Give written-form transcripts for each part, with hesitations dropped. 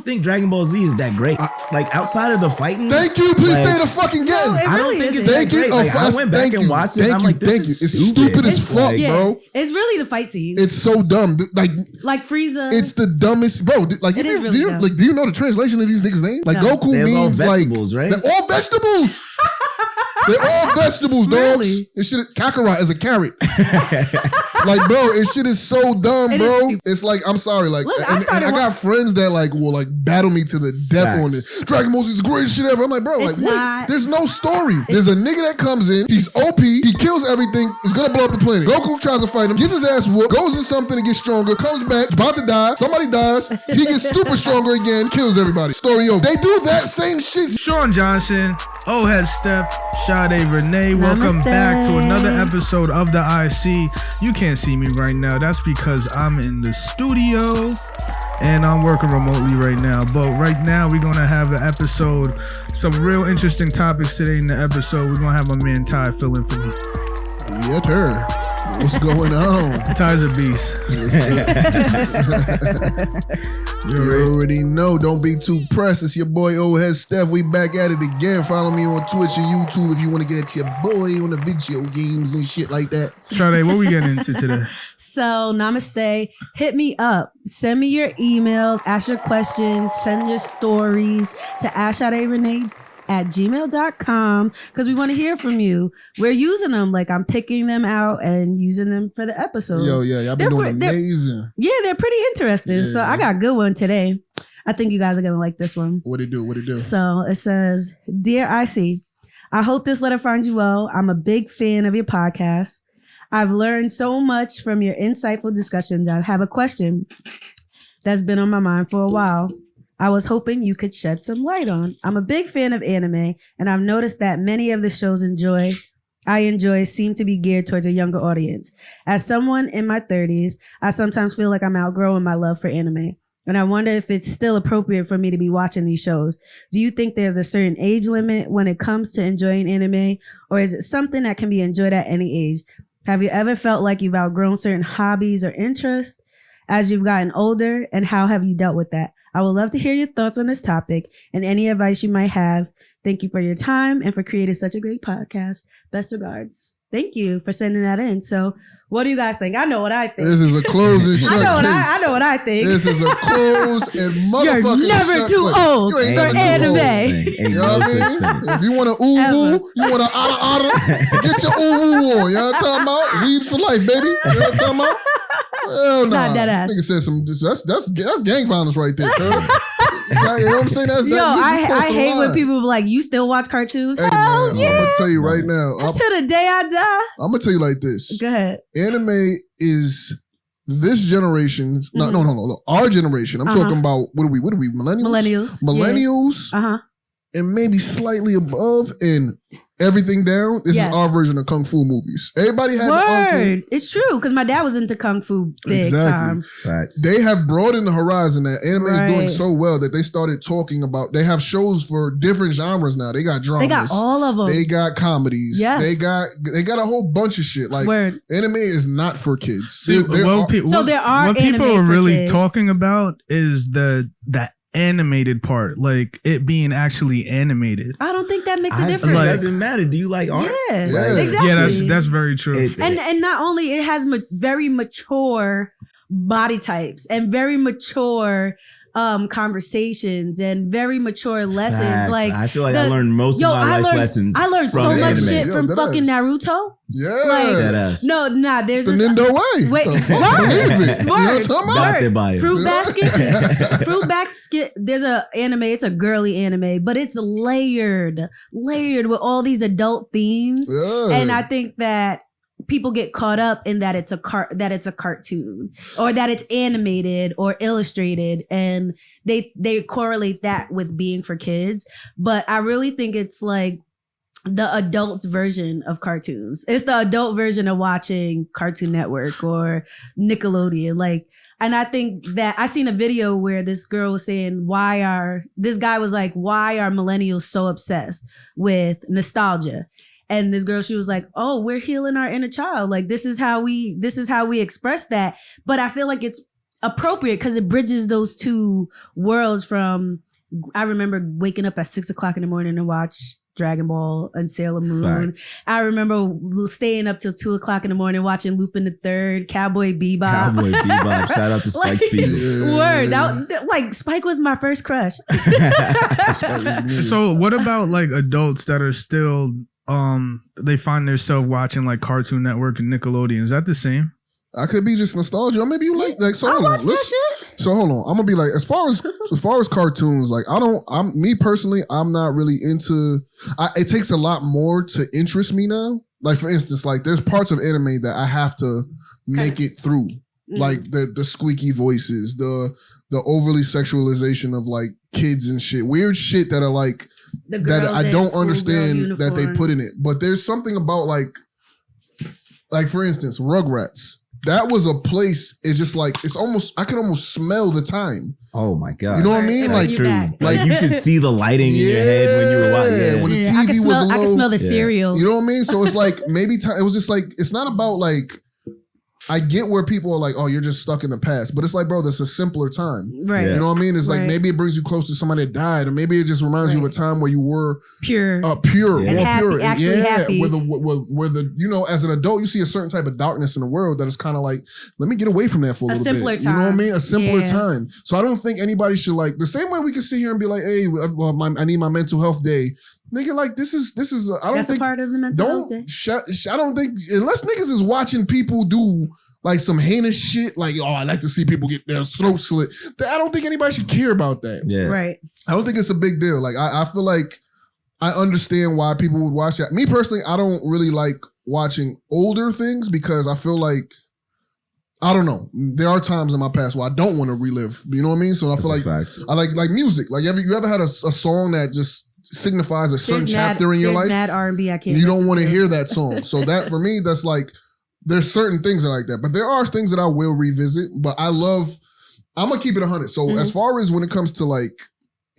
don't think Dragon Ball Z is that great. Like outside of the fighting. Thank you. Please say it a fucking again. No, I don't think it's that great. Like, I went back and watched it. I'm like, this is stupid as fuck, bro. It's really the fight scene. It's so dumb. Like Frieza. It's the dumbest, bro. Like, do you know the translation of these niggas' names? Like Goku means like right? They're all vegetables. They're all vegetables, dogs. Really? This shit, Kakarot is a carrot. Like, bro, this shit is so dumb, bro. It's like, I'm sorry, like, look, and I got friends that like will like battle me to the death on it. Dragon Ball Z is the greatest shit ever. I'm like, bro, like, what? There's no story. There's a nigga that comes in, he's OP, he kills everything, he's gonna blow up the planet. Goku tries to fight him, gets his ass whooped, goes in something to get stronger, comes back, about to die, somebody dies, he gets super stronger again, kills everybody. Story over. They do that same shit. Sean Johnson, Head Steph, Sade Renee, welcome back to another episode of the IC. You can't see me right now. That's because I'm in the studio and I'm working remotely right now. But right now we're going to have an episode, some real interesting topics today in the episode. We're going to have my man Ty fill in for me. Yeah, her. What's going on? Ty's a beast. You already know. Don't be too pressed. It's your boy Head Steph. We back at it again. Follow me on Twitch and YouTube if you want to get at your boy on the video games and shit like that. Sade, what we getting into today? So, namaste. Hit me up. Send me your emails. Ask your questions. Send your stories to ashaderenee@gmail.com because we want to hear from you. We're using them. Like, I'm picking them out and using them for the episode. Yo, yeah, y'all been doing amazing. They're pretty interesting. Yeah. So I got a good one today. I think you guys are going to like this one. What it do? So it says, Dear IC, I hope this letter finds you well. I'm a big fan of your podcast. I've learned so much from your insightful discussions. I have a question that's been on my mind for a while. I was hoping you could shed some light on. I'm a big fan of anime, and I've noticed that many of the shows I enjoy seem to be geared towards a younger audience. As someone in my 30s, I sometimes feel like I'm outgrowing my love for anime, and I wonder if it's still appropriate for me to be watching these shows. Do you think there's a certain age limit when it comes to enjoying anime, or is it something that can be enjoyed at any age? Have you ever felt like you've outgrown certain hobbies or interests as you've gotten older, and how have you dealt with that? I would love to hear your thoughts on this topic and any advice you might have. Thank you for your time and for creating such a great podcast. Best regards. Thank you for sending that in. So what do you guys think? I know what I think. This is a closed and shut I know what I think. This is a closed and motherfucking You're never too old for anime. You know what I mean? If you want to ooh-woo, you want to otter, get your ooh-woo on. You know what I'm talking about? Weed for life, baby. You know what I'm talking about? Hell no. Not that ass. Nigga said some. That's gang violence right there. You know what I'm saying? I hate when people be like, "You still watch cartoons?" Hey, Hell man, yeah! I'm gonna tell you right now. Until the day I die. I'm gonna tell you like this. Go ahead. Anime is this generation's. No. Our generation. I'm talking about what are we? Millennials. Millennials. And maybe slightly above and everything down. This is our version of Kung Fu movies. Everybody had the uncle. It's true, because my dad was into Kung Fu big time. Right. They have broadened the horizon. That anime is doing so well that they started talking about, they have shows for different genres now. They got dramas. They got all of them. They got comedies. Yes. They got a whole bunch of shit. Like, anime is not for kids. There are what people are really kids. Talking about is the animated part, like it being actually animated. I don't think that makes a difference. It doesn't matter. Do you like art? Yeah, exactly. Yeah, that's very true. And not only it has very mature body types and very mature conversations and very mature lessons. Facts. Like I feel like I learned most of my life lessons. I learned so much shit from fucking Naruto. Yeah, like, that ass. There's the Nindo way. Wait, Fruit Basket. There's a anime. It's a girly anime, but it's layered with all these adult themes, and I think that people get caught up in that it's a cartoon or that it's animated or illustrated, and they correlate that with being for kids. But I really think it's like the adult version of cartoons. It's the adult version of watching Cartoon Network or Nickelodeon. Like, and I think that I seen a video where this girl was saying, this guy was like, why are millennials so obsessed with nostalgia? And this girl, she was like, oh, we're healing our inner child. Like, this is how we express that. But I feel like it's appropriate because it bridges those two worlds. From I remember waking up at 6 o'clock in the morning to watch Dragon Ball and Sailor Moon. I remember staying up till 2 o'clock in the morning watching Lupin the Third, Cowboy Bebop. Shout out to Spike Spiegel. Word. Like Spike was my first crush. So what about like adults that are still they find themselves watching like Cartoon Network and Nickelodeon? Is that the same? I could be just nostalgia, or maybe you like. So hold on, so hold on. I'm gonna be like, as far as cartoons, like I'm me personally, I'm not really into. It takes a lot more to interest me now. Like for instance, like there's parts of anime that I have to make it through, like the squeaky voices, the overly sexualization of like kids and shit, weird shit that are like that I don't understand that they put in it. But there's something about like for instance, Rugrats. That was a place. It's just like I can almost smell the time. Oh my god! You know what I mean? That's like true. Like you could see the lighting in your head when you were watching. Yeah, when the TV was low. I can smell the cereal. You know what I mean? So it's like maybe it was just like it's not about like. I get where people are like, oh, you're just stuck in the past. But it's like, bro, that's a simpler time. Right. You know what I mean? It's like maybe it brings you close to somebody that died, or maybe it just reminds you of a time where you were pure, more and happy, pure. Actually happy. Where the you know, as an adult, you see a certain type of darkness in the world that is kind of like, let me get away from that for a little simpler bit. Time. You know what I mean? A simpler time. So I don't think anybody should like the same way we can sit here and be like, hey, I need my mental health day. Nigga, like this is. I don't That's think a part of the mental health day. I don't think unless niggas is watching people do like some heinous shit, like I like to see people get their throat slit. I don't think anybody should care about that. Yeah, right. I don't think it's a big deal. Like I feel like I understand why people would watch that. Me personally, I don't really like watching older things because I feel like I don't know. There are times in my past where I don't want to relive. You know what I mean? So I feel like I like music. Like you ever had a song that just signifies a certain chapter in your life? Mad R&B I can't. You don't want to hear that song. So that for me, that's like there's certain things that are like that. But there are things that I will revisit. But I'm gonna keep it 100. So as far as when it comes to like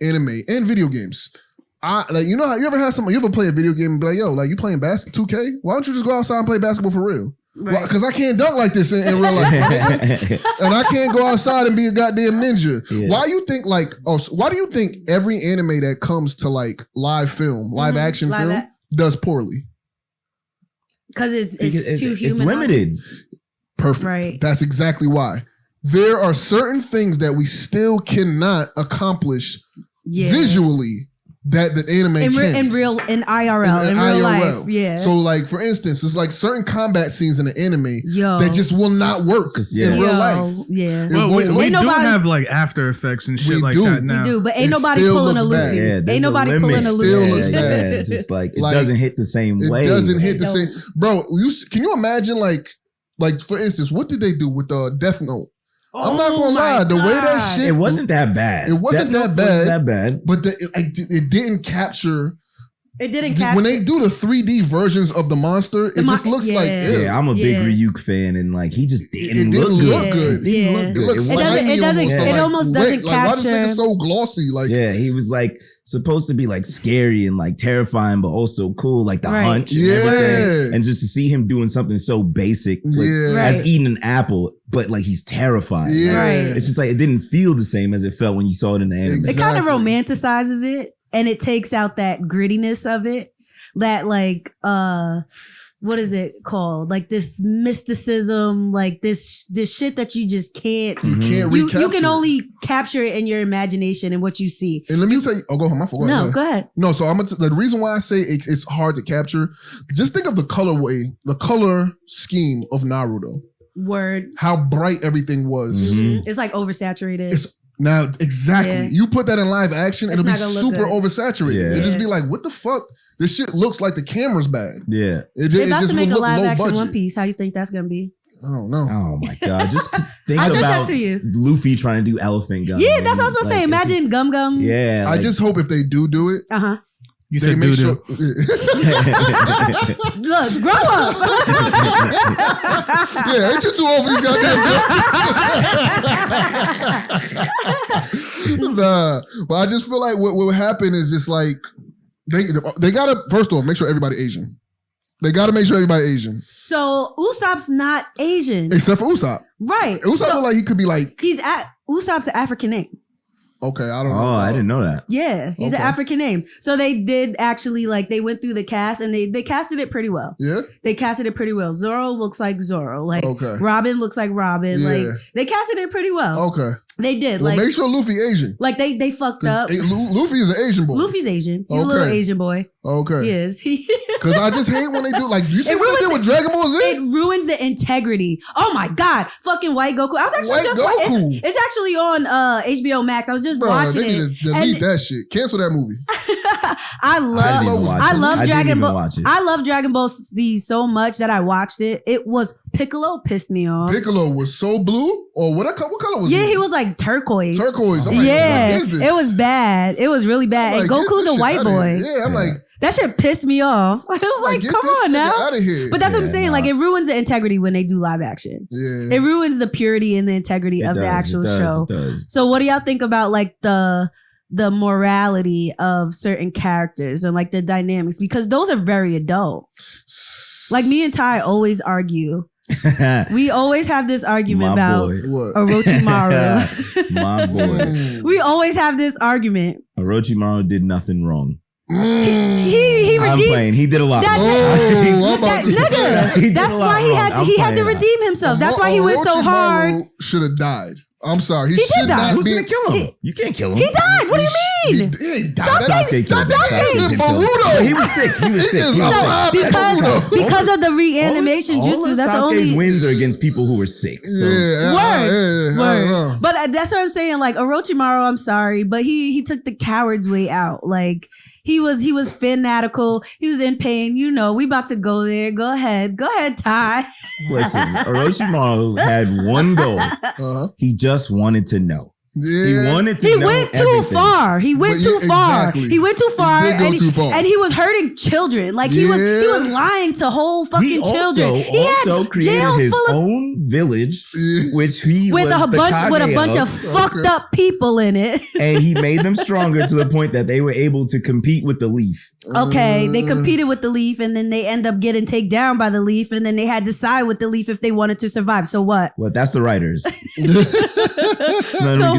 anime and video games, I like you know how you ever play a video game and be like, yo, like you playing 2K? Why don't you just go outside and play basketball for real? Right. Because I can't dunk like this in real life. And I can't go outside and be a goddamn ninja. Yeah. Why do you think every anime that comes to like live action film does poorly? Because it's too human. It's limited. Perfect. Right. That's exactly why. There are certain things that we still cannot accomplish visually that the anime can. In real life. Yeah. So like for instance, it's like certain combat scenes in the anime that just will not work in real life. Yeah. Well, we do have like After Effects and shit like that now. We do, but ain't nobody pulling a Luffy. Ain't nobody pulling a Luffy. Still looks bad. Just like it doesn't hit the same way. It doesn't hit the same. Bro, can you imagine like for instance, what did they do with the Death Note? I'm not gonna lie, the way that shit... It wasn't that bad. It wasn't that bad. But it didn't capture... It didn't capture... When they do the 3D versions of the monster, it just looks like... Yeah, I'm a big Ryuk fan, and like he just didn't look good. It didn't look good. It almost doesn't capture... Like, why this nigga so glossy? Like, yeah, he was like supposed to be like scary and like terrifying, but also cool, like the hunch and everything. And just to see him doing something so basic, like, as eating an apple, but like he's terrified. Yeah. Like, it's just like it didn't feel the same as it felt when you saw it in the anime. It kind of romanticizes it, and it takes out that grittiness of it. That like what is it called? Like this mysticism, like this shit that you just can't. You can't recapture. You can only capture it in your imagination and what you see. And let me tell you. Oh, go ahead. Go ahead. No, so the reason why I say it's hard to capture. Just think of the color scheme of Naruto. Word. How bright everything was. Mm-hmm. It's like oversaturated. Now, exactly. You put that in live action, it'll be super oversaturated. Yeah. It'll just be like, what the fuck? This shit looks like the camera's bad. Yeah. It about just to make will a look live low action budget. One Piece. How do you think that's gonna be? I don't know. Oh my god! Just think about Luffy trying to do elephant gum. Yeah, that's what I was gonna say. Imagine Gum Gum. Yeah. I just hope if they do it. You said make sure. Look, grow up. Yeah, ain't you too old for these goddamn Nah, but I just feel like what will happen is just like they gotta first off make sure everybody Asian. They got to make sure everybody Asian. So Usopp's not Asian. Except for Usopp. Right. Usopp look like he could be like... Usopp's an African name. Okay, I don't know. Oh, I didn't know that. Yeah, he's an African name. So they did actually, like, they went through the cast and they casted it pretty well. Yeah? They casted it pretty well. Zoro looks like Zoro. Like, Robin looks like Robin. Yeah. Like, they casted it pretty well. Okay. They did. Well, like, make sure Luffy Asian. Like, they fucked up. Luffy is an Asian boy. Luffy's Asian. He's a little Asian boy. Okay. He is. Because I just hate when they do, like, you see what they did with Dragon Ball Z? It ruins the integrity. Oh my God. Fucking White Goku. I was actually it's actually on HBO Max. I was just watching it. They need to delete that shit. Cancel that movie. I love Dragon Ball. I love Dragon Ball Z so much that I watched it. It was Piccolo pissed me off. Piccolo was so blue? Or what color was he? Yeah, he was like turquoise. Turquoise. I'm like, yeah, what is this? It was bad. It was really bad. And Goku's a white boy. Yeah, I'm like, that shit pissed me off. I was like, come on now. Out of here. But that's what I'm saying. Like, it ruins the integrity when they do live action. Yeah. It ruins the purity and the integrity of the actual show. It does. So what do y'all think about like the morality of certain characters and like the dynamics? Because those are very adult. Like me and Ty always argue. We always have this argument about Orochimaru. My boy. We always have this argument. Orochimaru did nothing wrong. He I'm playing. He did a lot. That's why he had to redeem himself. That's why he went so hard. Should have died. I'm sorry. He should not. Who's gonna kill him? You can't kill him. He died. What do you mean? He died. Sasuke killed him. Boruto. He was sick. Because of the reanimation jutsu. That's the only wins are against people who were sick. So. Word. But that's what I'm saying. Like Orochimaru, I'm sorry, but he took the coward's way out. Like he was fanatical. He was in pain. You know, we about to go there. Go ahead, Ty. Listen, Orochimaru had one goal. He just wanted to know. Yeah. He wanted to know. He went too far. He went too far. He went too far. And he was hurting children. Like he was lying to whole fucking children. He also created his own village, which he with was a bunch of fucked up people in it. And he made them stronger to the point that they were able to compete with the Leaf. Okay, they competed with the Leaf, and then they end up getting taken down by the Leaf, and then they had to side with the Leaf if they wanted to survive. So what? Well, that's the writers. So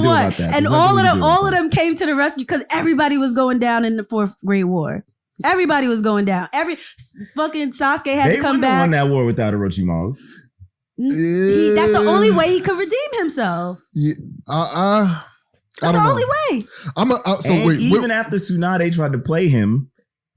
what? And all of them came to the rescue because everybody was going down in the Fourth Great War. Everybody was going down. Every fucking Sasuke had to come back. They won that war without Orochimaru. That's the only way he could redeem himself. Yeah, that's the only way. Even after Tsunade tried to play him,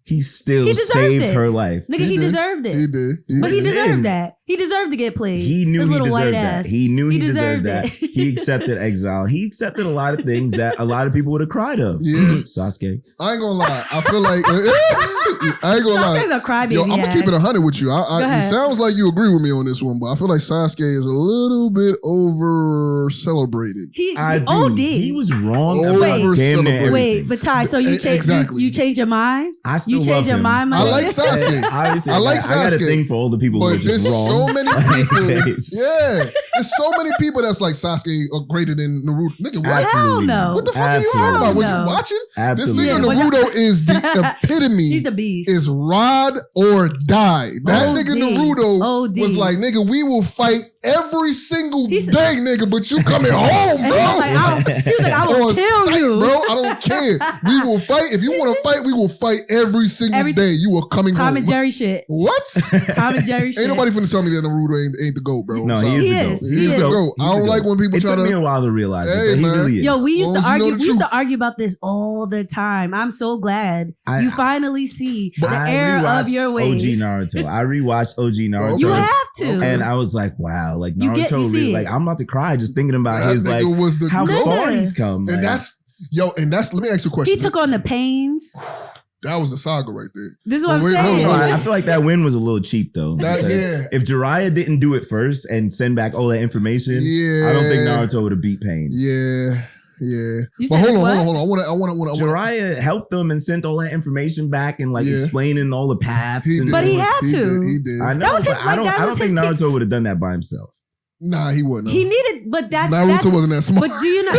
he still saved her life. Nigga, he deserved it. He did. But he deserved that. He deserved to get played. He knew he deserved that. He knew he deserved that. He accepted exile. He accepted a lot of things that a lot of people would have cried of. Yeah. Sasuke. I ain't gonna lie. I feel like Sasuke's a crybaby. Yo, I'm gonna keep it 100 with you. It sounds like you agree with me on this one, but I feel like Sasuke is a little bit over celebrated. I do. He was wrong. Wait, but Ty, so you change your mind? I still love him. I like Sasuke. I like Sasuke. I got a thing for all the people who are just wrong. So many people. There's so many people that's like Sasuke are greater than Naruto. Nigga, what? Hell no. What the fuck are you talking about? Was you watching? Absolutely. This nigga Naruto is the epitome. He's the beast. Is ride or die. That nigga Naruto was like, nigga, we will fight every single day, nigga, but you coming home, bro. He's like, I will kill you. Bro, I don't care. We will fight. If you want to fight, we will fight every single day. You are coming home. Tom and Jerry shit. What? Tom and Jerry shit. Ain't nobody finna tell me that Naruto ain't the GOAT, bro. No, he is the GOAT. I don't like when people try to. It took me a while to realize it, but he really is. Yo, we used to argue. We used to argue about this all the time. I'm so glad you finally see the error of your ways. OG Naruto. I rewatched OG Naruto. You have to. And I was like, wow, like Naruto really, like I'm about to cry just thinking about his like how far he's come. And that's let me ask you a question. He took on the pains. That was a saga right there. This is what I'm saying. I feel like that win was a little cheap though. If Jiraiya didn't do it first and send back all that information, I don't think Naruto would have beat Pain. Yeah. But hold on. I want to. Jiraiya helped them and sent all that information back and like explaining all the paths. He did. He did. I know, but I don't think Naruto would have done that by himself. Nah, he wouldn't. He needed, but Naruto wasn't that smart. But do you not?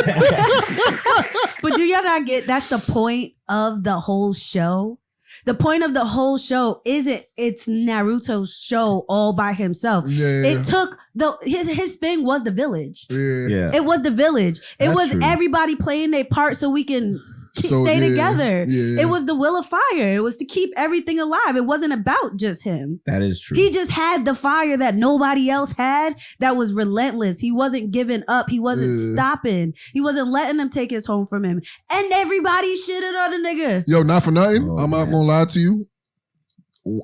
But do y'all not get? That's the point of the whole show. The point of the whole show isn't it's Naruto's show all by himself. Yeah. It took his thing was the village. Yeah. It was the village. It That's was true. everybody playing their part so we can stay together. Yeah. It was the will of fire. It was to keep everything alive. It wasn't about just him. That is true. He just had the fire that nobody else had that was relentless. He wasn't giving up. He wasn't stopping. He wasn't letting them take his home from him. And everybody shitted on the nigga. Yo, not for nothing. I'm not gonna lie to you.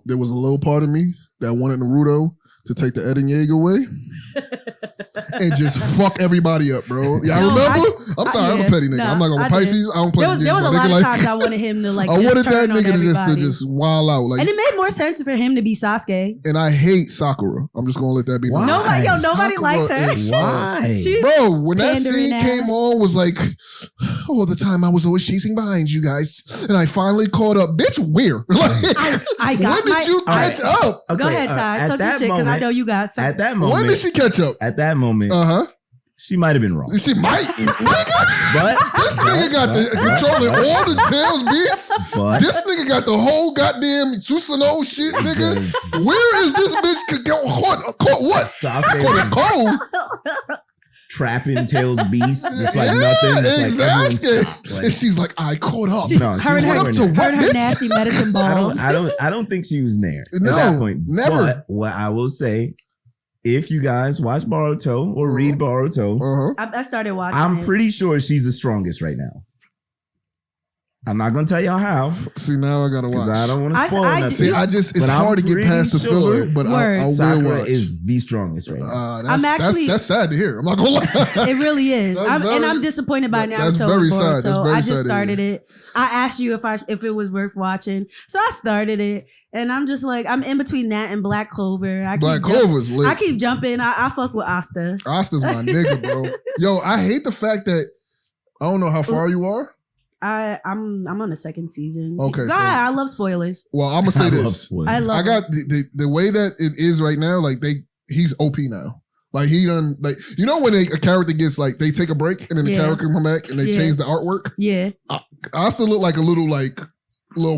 There was a little part of me that wanted Naruto to take the Eren Yeager away. And just fuck everybody up, bro. Yeah, I remember. I'm sorry, I'm a petty nigga. I'm not gonna Pisces. I don't play games. There was a lot of times I wanted him to like. I wanted just that turn nigga on to just wild out, like. And it made more sense for him to be Sasuke. And I hate Sakura. I'm just gonna let that be. Why? Nobody likes her. Why? Bro, when that scene came on, was like, all the time I was always chasing behind you guys, and I finally caught up. Bitch, where? I got. When did you catch up? Okay, go ahead, Ty. Talk your shit because I know you got some. At that moment, when did she catch up? At that moment, she might have been wrong. She might, nigga. But this nigga got the controlling all the tails beats. But this nigga got the whole goddamn Susanoo shit, nigga. Where is this bitch caught what? Caught a cold. Trapping Tails beast. It's like nothing. It's exactly. Like, and she's like, I caught up. No, her nasty medicine balls. I don't think she was there no, at that point. Never. But what I will say, if you guys watch Boruto or read Boruto, I started watching. I'm pretty sure she's the strongest right now. I'm not gonna tell y'all how. See, now I gotta watch. I don't want to spoil nothing. See, it's hard to get past the filler, but I will Sakura watch. is the strongest right now. That's sad to hear. I'm not gonna lie. It really is. I'm disappointed by Naruto. That's very sad. That's very I just sad started it. I asked you if it was worth watching, so I started it. And I'm just like, I'm in between that and Black Clover. Black Clover's lit. I keep jumping. I fuck with Asta. Asta's my nigga, bro. Yo, I hate the fact that I don't know how far you are. I'm on the second season. Okay, I love spoilers. Well, I'm gonna say this. I got the way that it is right now. Like he's OP now. Like he done like when a character gets like they take a break and then the character come back and they change the artwork. Yeah, Asta look like a little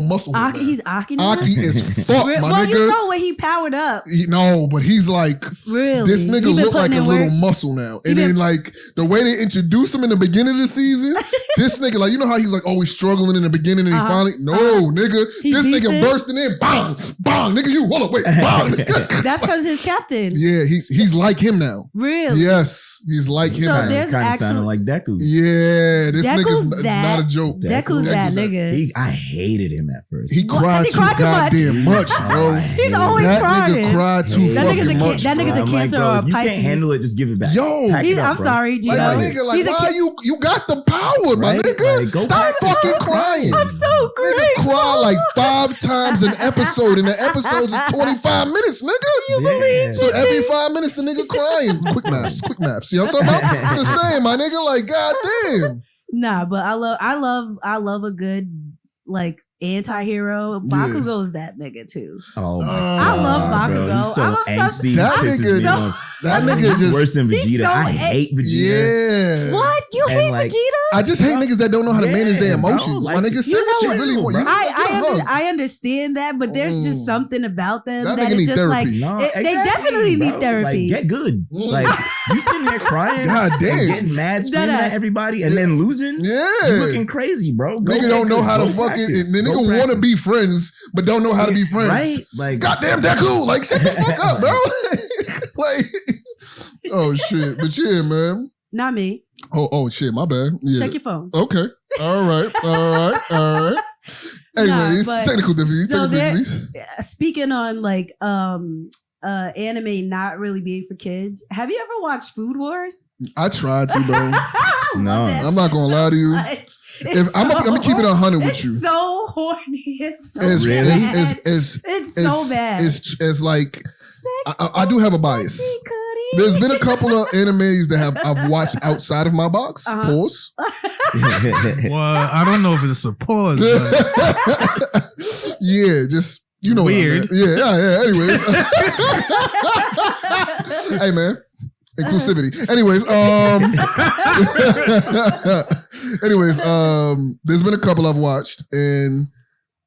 muscle. He's Aki now? Aki as fuck, my nigga. You know when he powered up. But he's like, really? This nigga look like a little muscle now. And then like the way they introduce him in the beginning of the season, this nigga, like, you know how he's like always struggling in the beginning and he finally, nigga, this nigga bursting in, bang, bang, nigga, you hold up, wait, bang. That's because his captain. Yeah, he's like him now. Really? Yes, he's like him now. Kind of sounding like Deku. Yeah, this nigga's not a joke. Deku's that nigga. I hated him at first. He cried too goddamn much, bro. He's always crying. That nigga cried too fucking much. That nigga's a Cancer or a Pisces. You can't handle it, just give it back. Yo, I'm sorry, Gino. Like, my nigga, like, why you got the power, my nigga? Stop fucking crying. I'm so grateful. Nigga cry like 5 times an episode, and the episodes is 25 minutes, nigga. You believe so every 5 minutes, the nigga crying. Quick maths. See what I'm talking about? Just saying, my nigga, like, goddamn. Nah, but I love a good like anti-hero. Bakugo's that nigga too. Oh my god. I love Bakugo. Bro, he's so angsty. That nigga just worse than Vegeta. So I hate Vegeta. Yeah. What? You hate Vegeta? I just hate niggas that don't know how to manage their emotions. My nigga, say what you really want. I understand that, but there's just something about them that it's just therapy. like they definitely need therapy. Like, get good. Like you sitting there crying, god damn, getting mad, screaming at everybody, and then losing. Yeah, you looking crazy, bro. Nigga don't know how to fucking. The nigga want to be friends, but don't know how to be friends. Right? Like, goddamn, that cool. Like, shut the fuck up, bro. Like, oh shit. But yeah, man. Not me. Oh shit, my bad. Yeah. Check your phone. Okay. All right. Anyways, technical difficulties. Speaking on like anime not really being for kids. Have you ever watched Food Wars? I tried to, bro. No, I'm not gonna lie to you. I'm gonna keep it 100 with you. It's so horny. It's so bad. It's so bad. It's like I do have a bias. There's been a couple of animes that I've watched outside of my box. Pause. Well, I don't know if it's a pause. Yeah, just you know. Weird. Yeah. Anyways, hey man, inclusivity. Anyways, there's been a couple I've watched, and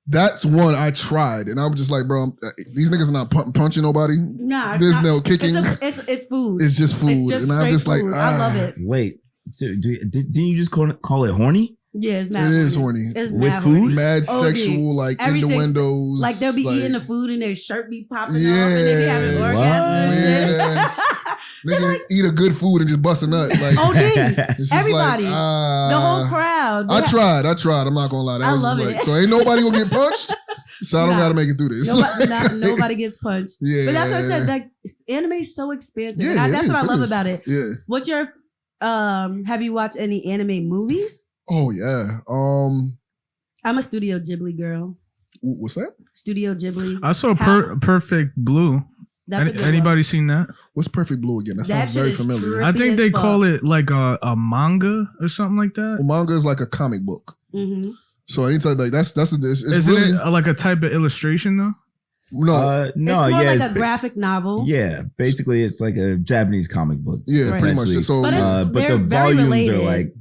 That's one I tried, and I was just like, bro, these niggas are not punching nobody. Nah, there's no kicking. It's food. It's just food, it's just and I'm just food. like, I love it. Wait, so didn't you just call it horny? Yeah, it's mad horny. Is horny. It's with food, horny. mad sexual, like innuendos. Like they'll be eating the food and their shirt be popping off, and they be having orgasms. Nigga eat a good food and just bust a nut. Like, everybody, the whole crowd. I tried. I'm not gonna lie. I love it. Like, so ain't nobody gonna get punched. So I don't gotta make it through this. Nobody gets punched. Yeah, but that's what I said. Like anime is so expansive. Yeah, that's what I love about it. Yeah. What's your? Have you watched any anime movies? Oh yeah. I'm a Studio Ghibli girl. What's that? Studio Ghibli. I saw Perfect Blue. Anybody seen that? What's Perfect Blue again? That sounds very familiar. I think they call it like a manga or something like that. Well, manga is like a comic book. Mm-hmm. So anytime like it's isn't really, it like a type of illustration though? No, it's more like a graphic novel. Yeah, basically it's like a Japanese comic book. Yeah, pretty much. So, but the volumes are like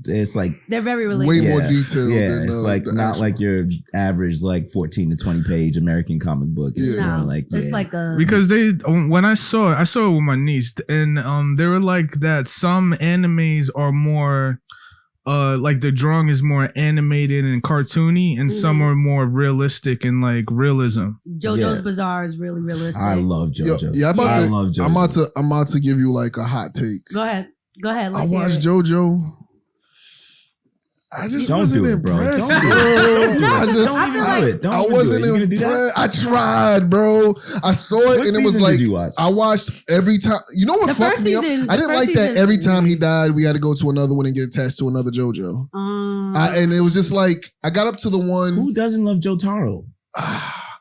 they're very related. Way more detailed. Yeah, than, it's like not like your average like 14 to 20 page American comic book. It's more like it's like a because when I saw it with my niece and they were like that some animes are more. Like the drawing is more animated and cartoony, and some are more realistic and like realism. JoJo's Bizarre is really realistic. I love JoJo. I love JoJo. I'm about to give you like a hot take. Go ahead. I watched JoJo. I just don't wasn't do it, bro. impressed. Don't do it. I wasn't impressed. I tried, bro. I saw it what and it was like did you watch? I watched every time. You know what fucked me up? I didn't like that every time he died, we had to go to another one and get attached to another JoJo. And it was just like I got up to the one. Who doesn't love Jotaro?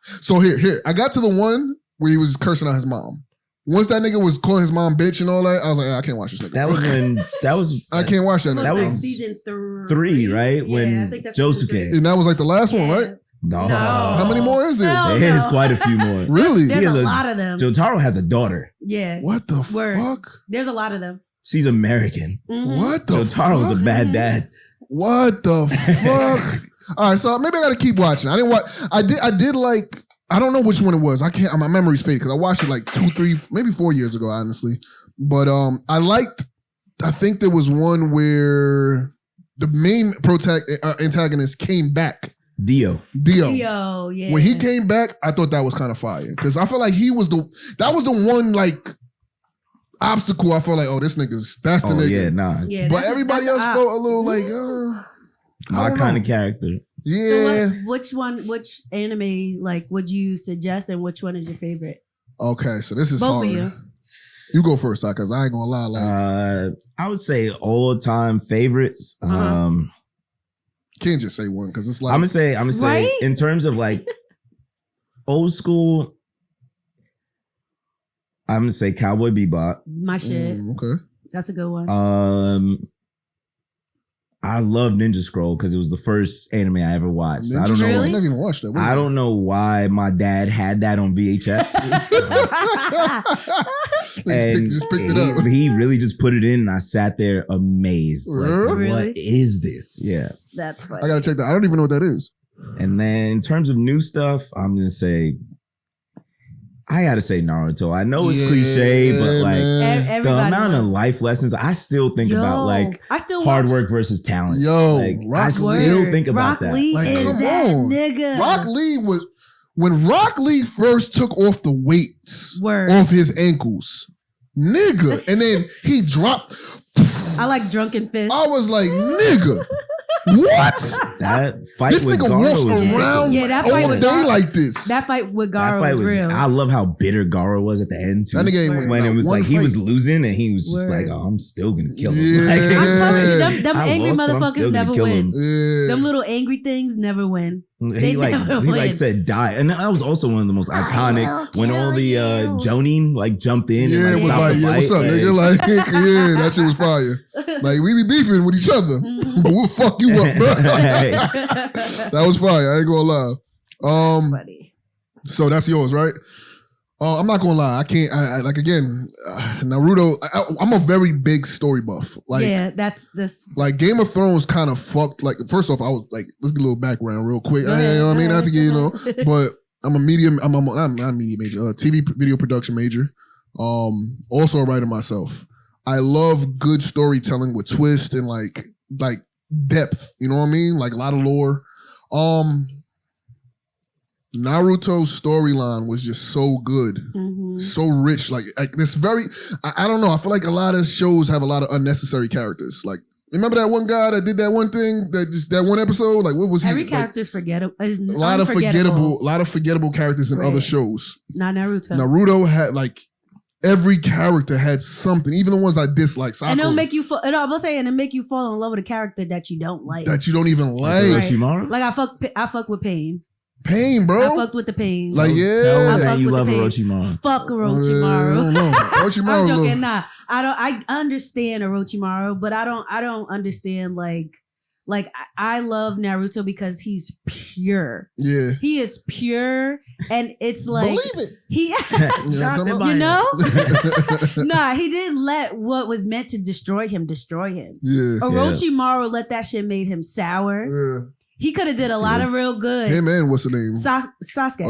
So here, I got to the one where he was cursing out his mom. Once that nigga was calling his mom bitch and all that, I was like, I can't watch this nigga. I can't watch that. That was season 3, right? Yeah, when I think that's Josuke. And that was like the last one, right? No. How many more is there? There's quite a few more. Really? There's a lot of them. Jotaro has a daughter. Yeah. What the fuck? There's a lot of them. She's American. Mm-hmm. What the Jotaro's fuck? a bad dad. What the fuck? All right, so maybe I gotta keep watching. I didn't watch. I did like. I don't know which one it was. I can't. My memory's faded because I watched it like 2, 3, maybe 4 years ago, honestly. But I liked. I think there was one where the main antagonist came back. Dio, yeah. When he came back, I thought that was kind of fire because I felt like that was the one like obstacle. I felt like, oh, this that's the nigga. Yeah, nah. Yeah, but everybody else felt a little like, my kind of character. Yeah. So which anime like would you suggest, and which one is your favorite? Okay, so this is both hard. of you. You go first, because I ain't gonna lie. Like, I would say all-time favorites. Can't just say one because it's like I'm gonna say in terms of like old school. I'm gonna say Cowboy Bebop. My shit. Okay, that's a good one. I love Ninja Scroll because it was the first anime I ever watched. I don't know. Really? I never even watched that. I don't know why my dad had that on VHS. And just picked it up. He really just put it in, and I sat there amazed. Like, really? What is this? Yeah, that's funny. I gotta check that. I don't even know what that is. And then in terms of new stuff, I'm gonna say. I gotta say Naruto. I know it's cliche, but like the amount of life lessons, I still think about like hard work versus talent. I still think about that. Lee like, is come that on, nigga. Rock Lee was when Rock Lee first took off the weights off his ankles, nigga, and then he dropped. I like Drunken Fist. I was like, nigga. What? That fight this with nigga Garo walks was around all day like this. That fight with Garo was real. I love how bitter Garo was at the end too. That nigga ain't when it was like he was losing and he was just like, "Oh, I'm still gonna kill him." Yeah. Like, I'm telling you, them angry motherfuckers never win. Yeah. Them little angry things never win. He said die, and that was also one of the most iconic when all the Jonin like jumped in and like stopped the fight. What's up, nigga? Like, yeah, that shit was fire. Like we be beefing with each other, but we'll fuck you up, bro. That was fire. I ain't gonna lie. So that's yours, right? I'm not gonna lie. I can't. Like again, Naruto. I'm a very big story buff. Like, yeah, that's this. Like Game of Thrones kind of fucked. Like first off, I was like, let's get a little background real quick. You know what I mean? Not to get but I'm a medium. I'm not a media major. TV video production major. Also a writer myself. I love good storytelling with twist and like depth. You know what I mean? Like a lot of lore. Naruto's storyline was just so good, so rich. Like this very, I don't know. I feel like a lot of shows have a lot of unnecessary characters. Like remember that one guy that did that one thing, that one episode. Like what was he? Every character's forgettable. A lot of forgettable characters in other shows. Not Naruto. Naruto had like every character had something, even the ones I dislike. Sakura. And it'll make you fall. I'm saying it'll make you fall in love with a character that you don't like, that you don't even like. Right. Like I fuck with Pain. Pain, bro. I fucked with the Pain. Like, yeah. Tell me that you love Orochimaru. Fuck Orochimaru. I don't know. Orochimaru. I'm joking. Nah, I understand Orochimaru, but I don't understand like I love Naruto because he's pure. Yeah. He is pure, and it's like believe it. He, you know, nah, he didn't let what was meant to destroy him destroy him. Yeah. Orochimaru let that shit made him sour. Yeah. He could have did a lot of real good. Him and what's the name? Sasuke.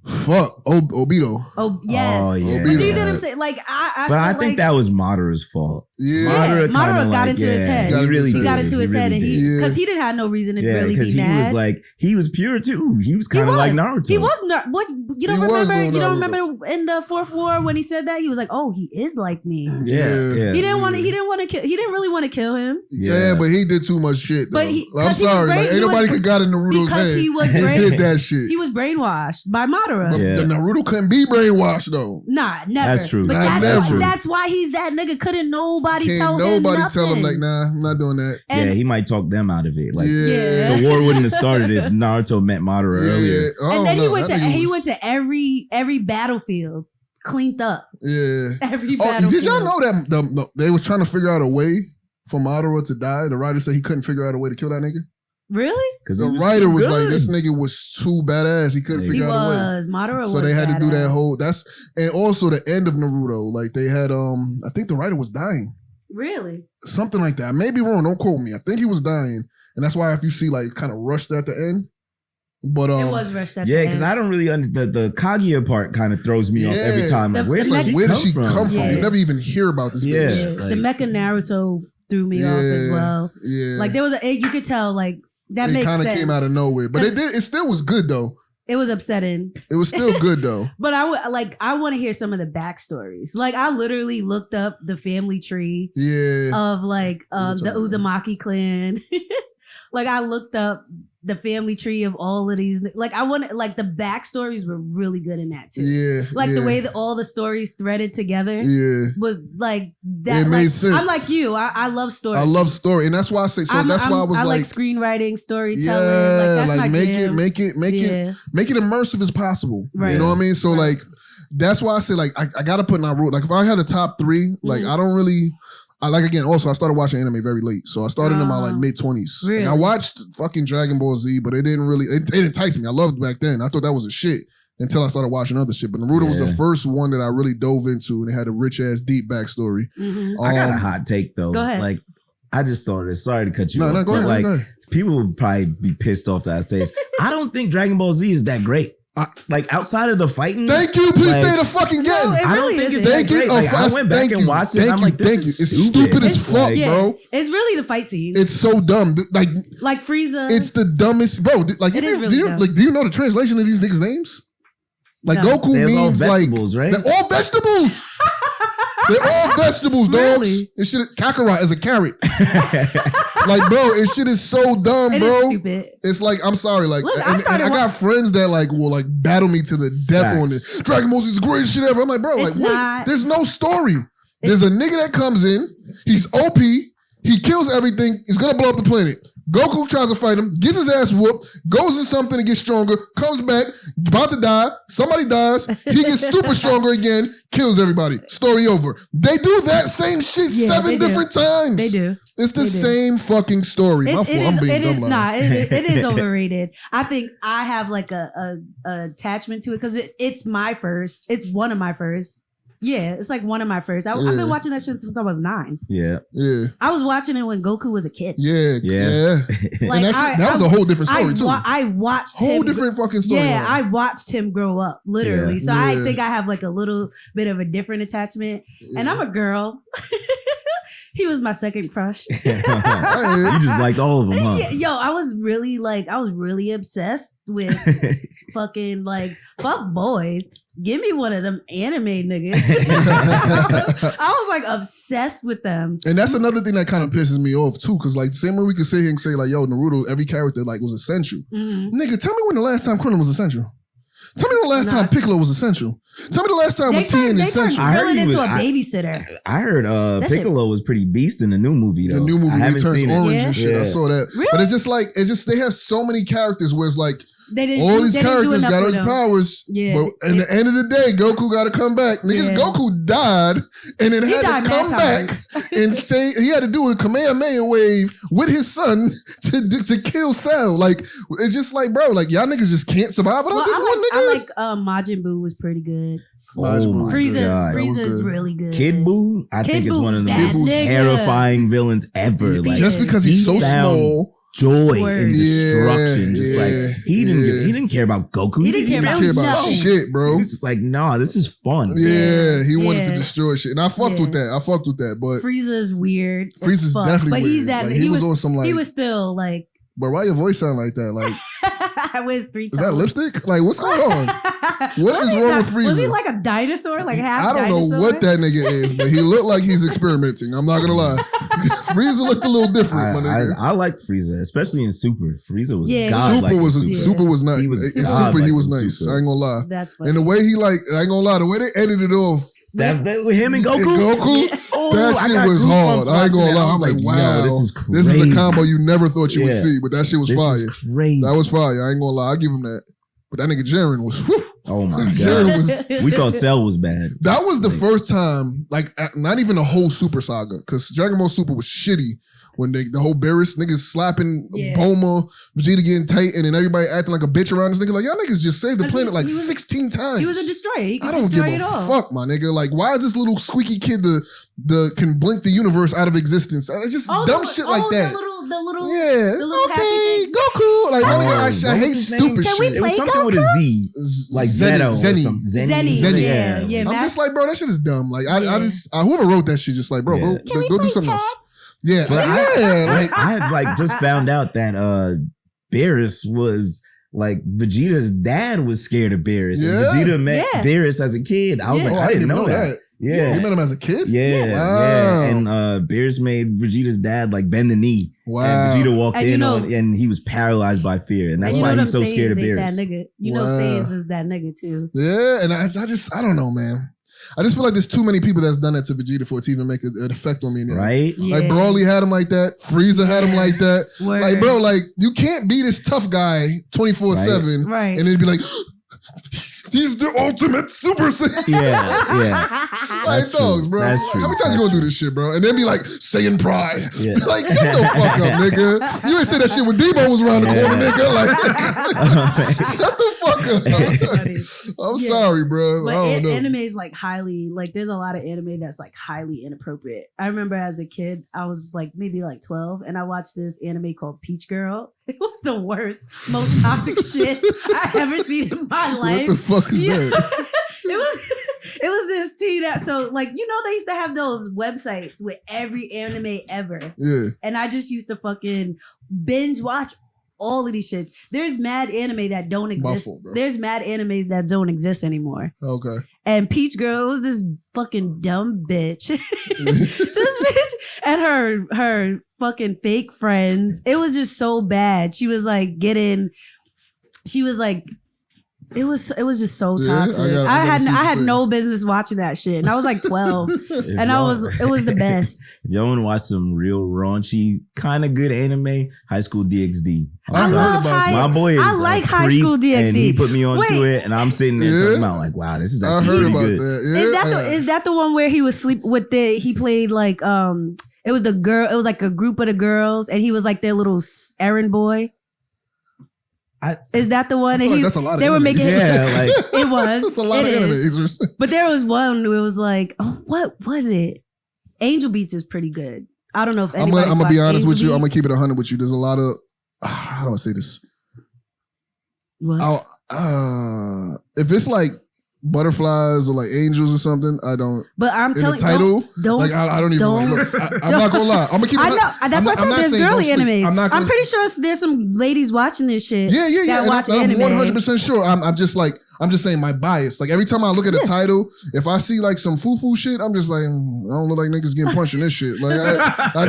Obito. Oh yes. Oh yeah. But do you know what I'm saying? Like I think that was Madara's fault. Yeah. Madara got into his head. He got into his head, and because he didn't have no reason to really be mad. He was pure too. He was kind of like Naruto. He was not. What you don't remember? You don't remember in the Fourth War when he said that? He was like, "Oh, he is like me." Yeah. He didn't want to. He didn't really want to kill him. Yeah, but he did too much shit. Though. But I'm sorry, like ain't nobody could got in Naruto's head. He did that shit. He was brainwashed by Madara. But the Naruto couldn't be brainwashed though. Nah, never. That's true. But never. That's why he's that nigga. Couldn't nobody tell him nothing. Tell him like, nah, I'm not doing that. And he might talk them out of it. Like the war wouldn't have started if Naruto met Madara earlier. And then he went to every battlefield cleaned up. Yeah. Every battlefield. Did y'all know that they was trying to figure out a way for Madara to die? The writer said he couldn't figure out a way to kill that nigga. Really? Because the writer was like, this nigga was too badass. He couldn't figure out a way. Madara was so they had badass. to do that whole. And also the end of Naruto. Like they had I think the writer was dying. Really? Something like that. I may be wrong. Don't quote me. I think he was dying, and that's why if you see like kind of rushed at the end. But it was rushed at the end. Yeah, because I don't really understand the Kaguya part. Kind of throws me off every time. Like, where did she come from? You never even hear about this. Yeah, the Mecha Naruto threw me off as well. Yeah, like there was you could tell like that makes sense. It kind of came out of nowhere, but it still was good though. It was upsetting. It was still good though. But I want to hear some of the backstories. Like I literally looked up the family tree of like the Uzumaki clan. Like I looked up the family tree of all of these. Like I want like the backstories were really good in that too. Yeah. Like the way that all the stories threaded together. Yeah. Was like that. It made sense. I'm like you. I love stories. I love story, and that's why I say. So that's why I was I like screenwriting, storytelling. Yeah, like make it immersive as possible. Right. You know what I mean? So like that's why I say like I gotta put Naruto. Like if I had a top 3, like I don't really. Also I started watching anime very late. So I started in my like mid-20s. Really? Like, I watched fucking Dragon Ball Z, but it didn't really, it enticed me. I loved it back then. I thought that was a shit until I started watching other shit. But Naruto was the first one that I really dove into, and it had a rich ass deep backstory. Mm-hmm. I got a hot take though. Go ahead. Like I just thought this. Sorry to cut you off. No, go ahead. Like go ahead. people would probably be pissed off that I say this. I don't think Dragon Ball Z is that great. Like outside of the fighting. Thank you. Please say it fucking again. No, I don't think it's that great. Like, I went back and watched it. And I'm like, this is It's stupid as fuck, bro. It's really the fight scene. It's so dumb. Like Frieza. It's the dumbest, bro. Like, do you know the translation of these niggas' names? Like Goku means like right? They're all vegetables. They're all vegetables, dogs. Really? This shit, Kakarot is a carrot. Like, bro, this shit is so dumb, bro. Is stupid. It's like, I'm sorry, like, Look, and I got friends that like will like battle me to the death on this. Dragon Ball Z is the greatest shit ever. I'm like, bro, like, what? There's no story. There's a nigga that comes in. He's OP. He kills everything. He's gonna blow up the planet. Goku tries to fight him, gets his ass whooped, goes in something to get stronger, comes back, about to die, somebody dies, he gets super stronger again, kills everybody. Story over. They do that same shit 7 different times. They do. It's the same fucking story. My fault. I'm being dumb. It is overrated. I think I have like a attachment to it because it's my first. It's one of my first. Yeah, it's like one of my first. I've been watching that shit since I was 9. Yeah. I was watching it when Goku was a kid. Yeah. Like that was a whole different story too. I watched whole different fucking story. Yeah, I watched him grow up literally. So I think I have like a little bit of a different attachment. And I'm a girl. He was my second crush. You just liked all of them, huh? Yo, I was really obsessed with fucking like fuck boys. Give me one of them anime niggas. I was like obsessed with them. And that's another thing that kind of pisses me off too, because like the same way we could sit here and say like, yo, Naruto, every character like was essential. Nigga, tell me when the last time Krillin was essential. Tell me the last time Piccolo was essential. Tell me the last time Tien is essential. I heard he was a babysitter. I heard Piccolo was pretty beast in the new movie though. The new movie, I haven't turns seen orange it. and shit. I saw that. Really? But it's they have so many characters where it's like all these characters got his powers, but at the end of the day, Goku got to come back. Niggas, Goku died and then had to come back and say he had to do a Kamehameha wave with his son to kill Cell. Like it's just like, bro, like y'all niggas just can't survive without this one nigga. I like Majin Buu was pretty good. Oh my God. Frieza's really good. Kid Buu, I think is one of the most nigga. terrifying villains ever. Like just because he's so small. Joy and destruction, just like he didn't care about Goku. He didn't care about shit, bro. He was just like, nah, this is fun. Yeah, he wanted to destroy shit, and I fucked with that. But Frieza's weird. Frieza's definitely but weird. He's that. Like, he was on some like. He was still like. But why your voice sound like that? Like. I was 3 times. Is that lipstick? Like, what's going on? What is wrong with Frieza? Was he like a dinosaur? Like half dinosaur? I don't know what that nigga is, but he looked like he's experimenting. I'm not gonna lie. Frieza looked a little different, my nigga. I liked Frieza, especially in Super. Frieza was Super was nice. In Super, he was nice. I ain't gonna lie. That's funny. And the way I ain't gonna lie, the way they edited it off. That with him and Goku? That shit was hard. I ain't gonna lie. I'm like, wow, this is crazy. This is a combo you never thought you would see, but that shit was fire. Is crazy. That was fire. I ain't gonna lie. I give him that. But that nigga Jiren was, whew. Oh my God. We thought Cell was bad. That was the first time, like, not even the whole Super saga, because Dragon Ball Super was shitty. When the whole Beerus niggas slapping Bulma, Vegeta getting tight, and then everybody acting like a bitch around this nigga. Like, y'all niggas just saved the planet 16 times. He was a destroyer. I don't give a fuck, my nigga. Like, why is this little squeaky kid can blink the universe out of existence? It's just dumb shit like that. The little okay, Goku. Like, I hate stupid shit. It was something with a Z, like Zeno. Zenny. Yeah. I'm just like, bro, that shit is dumb. Like, I whoever wrote that shit, just like, bro, go do something else. Yeah, but I had like just found out that Beerus was like Vegeta's dad was scared of Beerus. And Vegeta met Beerus as a kid. I was like, I didn't know that. Yeah, he met him as a kid. Yeah. And Beerus made Vegeta's dad like bend the knee. Wow. And Vegeta walked in and he was paralyzed by fear, and that's why he's so scared of Beerus. Saiyans is that nigga too. Yeah, and I don't know, man. I just feel like there's too many people that's done that to Vegeta for it to even make an effect on me. Right? Yeah. Like Broly had him like that. Frieza had him like that. Like, bro, like you can't be this tough guy 24/7 and then be like, he's the ultimate Super Saiyan. Yeah. Like dogs, bro. How many times you gonna do this shit, bro? And then be like, Saiyan pride. Yeah. Like, shut the fuck up, nigga. You ain't say that shit when Debo was around the corner, nigga. Like, shut the fuck up. I'm sorry, bro. But I don't know. Anime is like highly, like there's a lot of anime that's like highly inappropriate. I remember as a kid, I was like maybe like 12 and I watched this anime called Peach Girl. It was the worst, most toxic shit I ever seen in my life. What the fuck is that? It was this teen that, so like, you know, they used to have those websites with every anime ever. Yeah. And I just used to fucking binge watch all of these shits. There's mad anime that don't exist. There's mad animes that don't exist anymore. Okay. And Peach Girl was this fucking dumb bitch. This bitch and her fucking fake friends. It was just so bad. She was like it was just so toxic. I had no business watching that shit. And I was like 12. And it was the best. If y'all want to watch some real raunchy, kind of good anime, High School DxD. My boy is High School DxD. And he put me onto it, and I'm sitting there talking about like, wow, this is actually really good. That. Is that the one where he was he played like It was the girl. It was like a group of the girls, and he was like their little errand boy. Is that the one? And like that's a lot of they were making like it was. That's a lot of enemies. But there was one where it was like, oh, what was it? Angel Beats is pretty good. I don't know if I'm gonna be honest with you. I'm gonna keep it 100 with you. There's a lot of how do I say this? What? If it's like butterflies or like angels or something, I don't. But I'm telling you, title, don't. Like I don't even. I'm not gonna lie. I'm gonna keep it. I know. That's why I said there's girly animes. I'm pretty sure there's some ladies watching this shit. Yeah. That watch anime. I'm 100% sure. I'm just saying my bias. Like every time I look at a title, if I see like some foo-foo shit, I'm just like, I don't look like niggas getting punched in this shit. Like I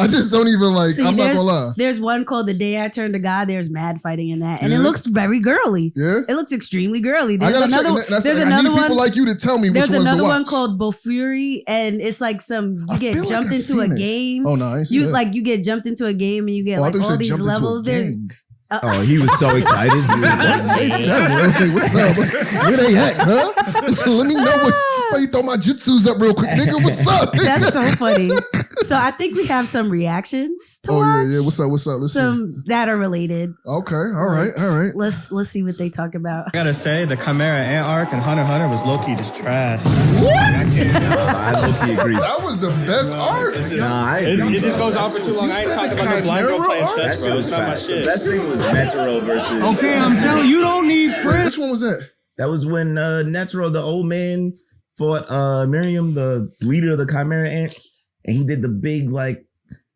just don't even like. See, I'm not gonna lie. There's one called The Day I Turned to God. There's mad fighting in that, and it looks very girly. Yeah, it looks extremely girly. There's I gotta another. check. There's I another need one. People like you to tell me which one's to watch. There's another one called Bofuri, and it's like you get jumped into a game. Oh no, I ain't seen that. You get jumped into a game and you get like all these levels. There's. Oh, he was so excited. He was like, what's up? Where they at, huh? Let me know why you throw my jutsus up real quick, nigga. What's up? That's so funny. So I think we have some reactions to watch. Yeah. What's up? Let's see. That are related. Okay. All right. Let's see what they talk about. I gotta say, the Chimera Ant arc and Hunter x Hunter was low-key just trash. What? I low-key agree. That was the best arc. It just goes on for too long. I ain't talking about no blind girl playing chess, bro. It's not my shit. The best thing was Netero versus. Okay, I'm telling you, don't need friends. Which one was that? That was when Netero, the old man, fought Miriam, the leader of the Chimera Ants, and he did the big like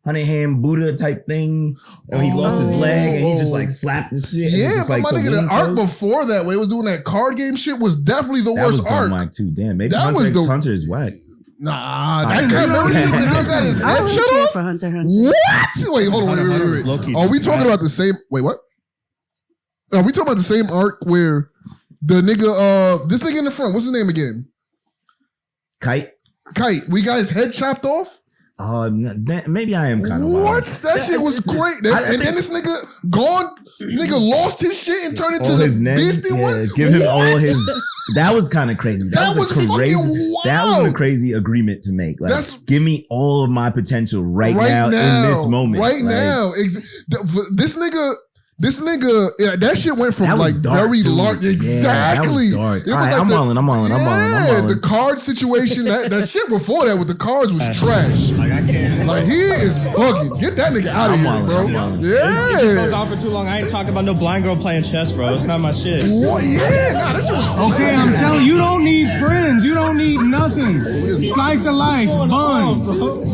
Hunningham Buddha type thing, and he lost his leg, and he just like slapped the shit. Yeah, just, but like, my nigga, the arc before that, when it was doing that card game shit, was definitely the worst arc. That was like too damn. Maybe Hunter is whack. Nah, that's never shit when he got his head shut off. For Hunter. What? Wait, hold on, wait. Are we talking about the same? Wait, what? Are we talking about the same arc where the nigga, this nigga in the front, what's his name again? Kite. We got his head chopped off? Maybe I am kind of wild. What? That shit was great. And then this nigga lost his shit and turned into the beastie one? Give him all his... That was kind of crazy. That was crazy. Wild. That was a crazy agreement to make. Like, give me all of my potential right now in this moment. Right now. This nigga, that shit went from like very large. Exactly. Yeah, that was dark. I'm all in. The card situation, that shit before that with the cards was trash. Like I can't. Like he is bugging. Get that nigga out of here, bro. Yeah. It goes on for too long. I ain't talking about no blind girl playing chess, bro. It's not my shit. What? Yeah. Nah, that shit was okay, I'm telling you, don't need friends. You don't need nothing. Slice of life. Bun. Quit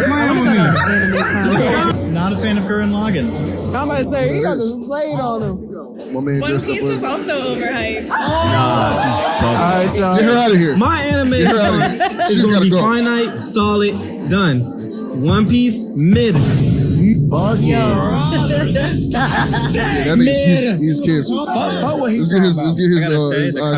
playing with me. Not a fan of Gurren Lagann. I'm gonna say he got this blade on him. My man One dressed Piece up is also overhyped. Alright, y'all. Get her out of here. My anime is gonna be finite, solid, done. One Piece, mid. Fuck yeah. That nigga, he's canceled. Let's get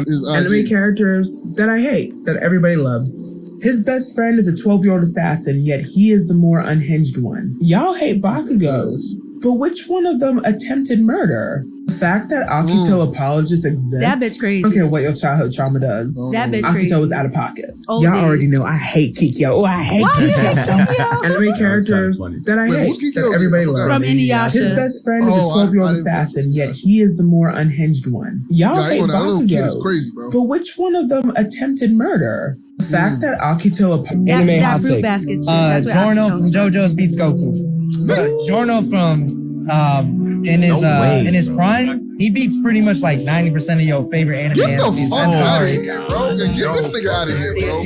his anime characters that I hate, that everybody loves. His best friend is a 12-year-old assassin, yet he is the more unhinged one. Y'all hate Bakugo, but which one of them attempted murder? The fact that Akito apologists exist. That bitch crazy. I don't care what your childhood trauma does. That bitch Akito crazy. is out of pocket. Y'all already know I hate Kikyo. Oh, I hate Kikyo. Anime characters that I hate, that everybody loves. From Inuyasha. His best friend is a 12-year-old assassin, yet he is the more unhinged one. Y'all hate Bakugo, crazy, bro. but which one of them attempted murder? The fact that Akito anime hot take. Basket Giorno from JoJo's beats Goku. Giorno from in his prime, he beats pretty much like 90% of your favorite anime. Get the fuck out of here, bro. Get this nigga out of here, bro.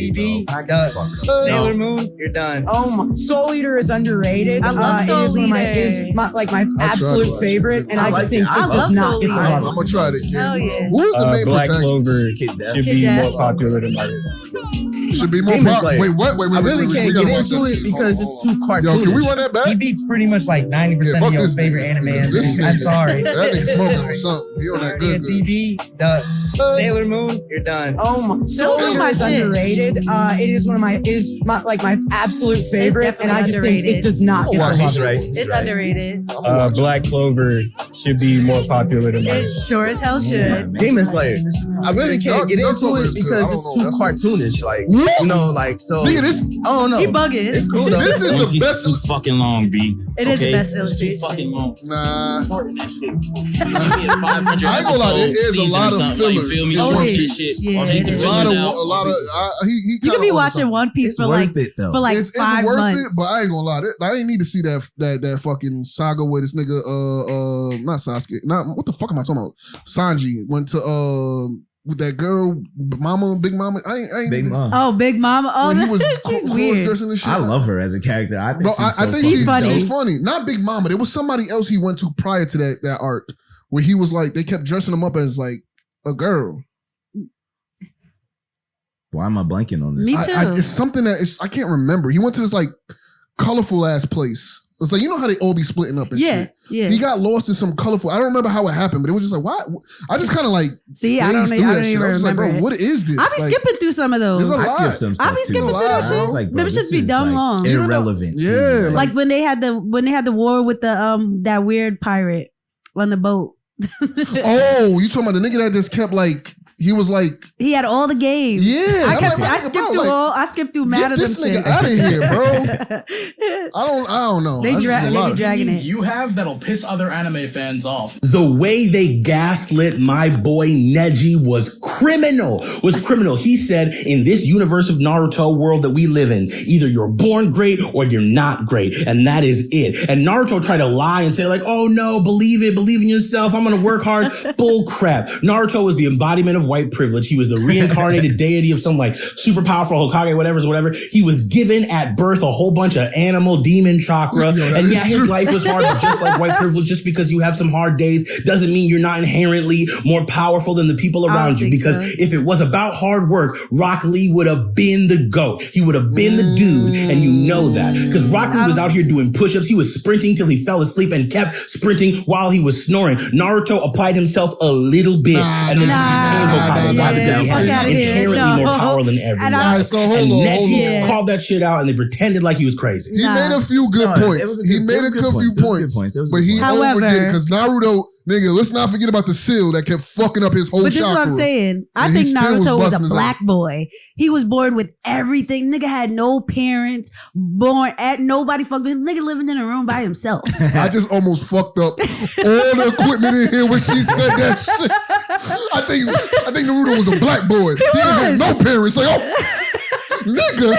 Sailor Moon, you're done. Soul Eater is underrated. I love Soul Eater. My absolute favorite, and I just think it does not get the love. I'm gonna try this. Hell yeah. Who's the main Black protagonist? Clover should be more popular than my. Should be more popular. Wait, what? Wait, I really can't get into it because it's too cartoonish. Yo, can we run that back? He beats pretty much like 90% of your favorite anime. I'm sorry. That nigga smoking something. He on that good. TV, Sailor Moon, you're done. Soul Eater is underrated. It is my absolute favorite, and I just think it does not get the love. It's underrated. Black Clover should be more popular than mine. It sure as hell should. Demon Slayer. I really can't get into it because it's too cartoonish. Like, what? You know, like so. Nigga, this. Oh no, he bugging. It's cool though. This is One the Piece best. is too fucking long, B. It is the best It's too illustration. fucking long. Nah. Shorten that shit. I ain't gonna lie, there is a lot of fillers. You feel me? in Oh, One yeah. Piece. Yeah. Take the A lot fillers of, out. a lot of. He You could be watching One Piece It's for worth like it, though. for like it's 5 worth months. it, but I ain't gonna lie. I ain't need to see that fucking saga where this nigga not Sasuke, not what the fuck am I talking about? Sanji went to with that girl, Mama, Big Mama. I ain't Big Mom. Oh, Big Mama. Oh, when he was she's weird. cross-dressing and shit. I love her as a character. I think Bro, she's I so think She's funny. she's funny. Not Big Mama. There was somebody else he went to prior to that arc where he was like, they kept dressing him up as like a girl. Why am I blanking on this? Me too. It's something that I can't remember. He went to this like colorful ass place. It's like, you know how they all be splitting up and shit. Yeah. He got lost in some colorful. I don't remember how it happened, but it was just like, what? I just kind of like See, I don't phased through even that shit. I was just like, remember bro, it. what is this? I be Like, skipping through some of those. there's a I lot. skip some stuff I be too. skipping through Bro. that It's shit. like, bro, Them should this be is, dumb like, long. irrelevant. to Yeah. me. Like when they had the war with the that weird pirate on the boat. Oh, you talking about the nigga that just kept like, he was like, He had all the games. yeah. I skipped through mad Get at them this nigga shit. out of here, bro. I don't know. They That's be just a lot. dragging it. You have that'll piss other anime fans off. The way they gaslit my boy Neji was criminal. He said, in this universe of Naruto world that we live in, either you're born great or you're not great. And that is it. And Naruto tried to lie and say like, oh no, believe in yourself. I'm going to work hard. Bull crap. Naruto was the embodiment of white privilege. He was the reincarnated deity of some like super powerful Hokage, whatever. He was given at birth a whole bunch of animal demon chakra. And yeah, his life was hard, but just like white privilege, just because you have some hard days doesn't mean you're not inherently more powerful than the people around you. Because if it was about hard work, Rock Lee would have been the GOAT. He would have been the dude. And you know that. Because Rock Lee was out here doing push-ups. He was sprinting till he fell asleep and kept sprinting while he was snoring. Naruto applied himself a little bit and then became Hokage. Why? Because he had inherently more power than everyone. And Neji called that shit out and they pretended like he was crazy. He made a few good points. He made a few points. But he overdid it because Naruto, nigga, let's not forget about the seal that kept fucking up his whole chakra. But this is what I'm saying. I think Naruto was a black boy. He was born with everything. Nigga had no parents, born at nobody fucked with him. Nigga living in a room by himself. I just almost fucked up all the equipment in here when she said that shit. I think Naruto was a black boy. He didn't have no parents. Like, nigga.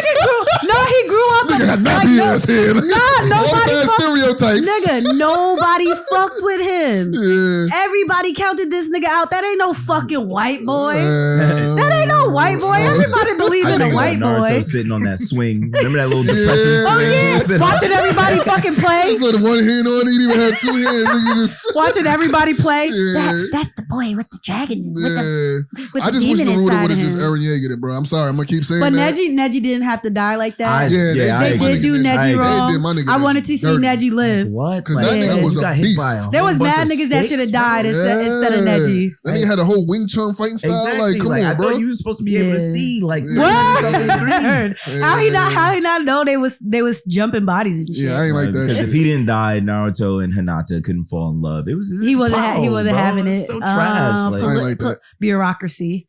He grew up. Nigga had nappy ass head. Nobody stereotypes. Nigga, nobody fucked with him. Yeah. Everybody counted this nigga out. That ain't no fucking white boy. That ain't no white boy. Everybody believe in a white Naruto boy. sitting on that swing. Remember that little depressing swing? Watching everybody fucking play. He had one hand on it. He even had two hands. Nigga just watching everybody play. Yeah. That's the boy with the dragon. With I the just wish demon Naruto inside would of have just him. Eren Yeagered it, bro. I'm sorry. I'm gonna keep saying But that. Neji didn't have to die like that. They did do Neji wrong. They did my nigga I wanted to see dirty. Neji live. What? Because that nigga was a beast. There was mad niggas that should have died instead of Neji. That nigga had a whole Wing Chun fighting style. Exactly. Like, come I on, bro. thought you were supposed to be able to see like something degrees. How he not know they was jumping bodies and shit. Yeah, I ain't like that. Because if he didn't die, Naruto and Hinata couldn't fall in love. It was he wasn't having it. So trash. I ain't like that. Bureaucracy.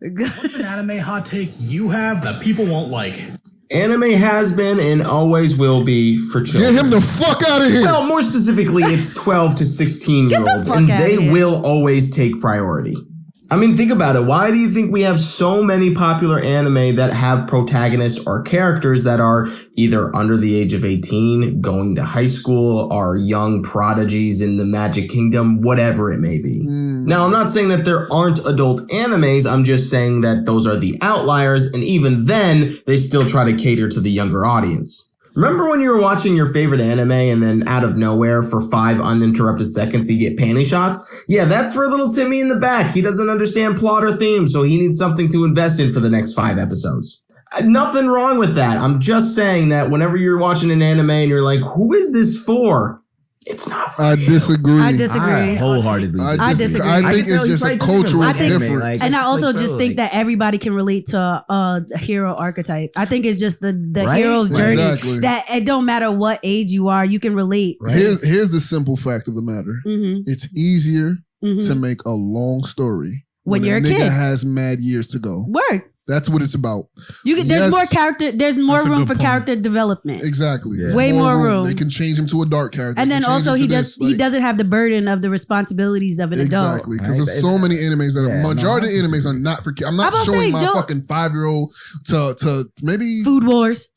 What's an anime hot take you have that people won't like? Anime has been and always will be for children. Get him the fuck out of here. Well, more specifically, it's 12 to 16-year-olds, and they will always take priority. I mean, think about it. Why do you think we have so many popular anime that have protagonists or characters that are either under the age of 18, going to high school, are young prodigies in the Magic Kingdom, whatever it may be? Now, I'm not saying that there aren't adult animes. I'm just saying that those are the outliers, and even then, they still try to cater to the younger audience. Remember when you were watching your favorite anime and then out of nowhere for 5 uninterrupted seconds you get panty shots? Yeah, that's for little Timmy in the back. He doesn't understand plot or theme, so he needs something to invest in for the next 5 episodes. Nothing wrong with that. I'm just saying that whenever you're watching an anime and you're like, who is this for? It's not. I disagree. I wholeheartedly disagree. I think it's just a cultural difference. And I also just think that everybody can relate to a hero archetype. I think it's just the hero's journey that it don't matter what age you are, you can relate. Right? Here's the simple fact of the matter. Mm-hmm. It's easier to make a long story when you're a kid has mad years to go. Word. That's what it's about. There's more character. There's more room for character development. Exactly. Yeah. Way more room. They can change him to a dark character. And then also he doesn't have the burden of the responsibilities of an adult. Exactly. Because there's so many animes that majority of animes are not for kids. I'm not showing my fucking 5-year-old to maybe Food Wars.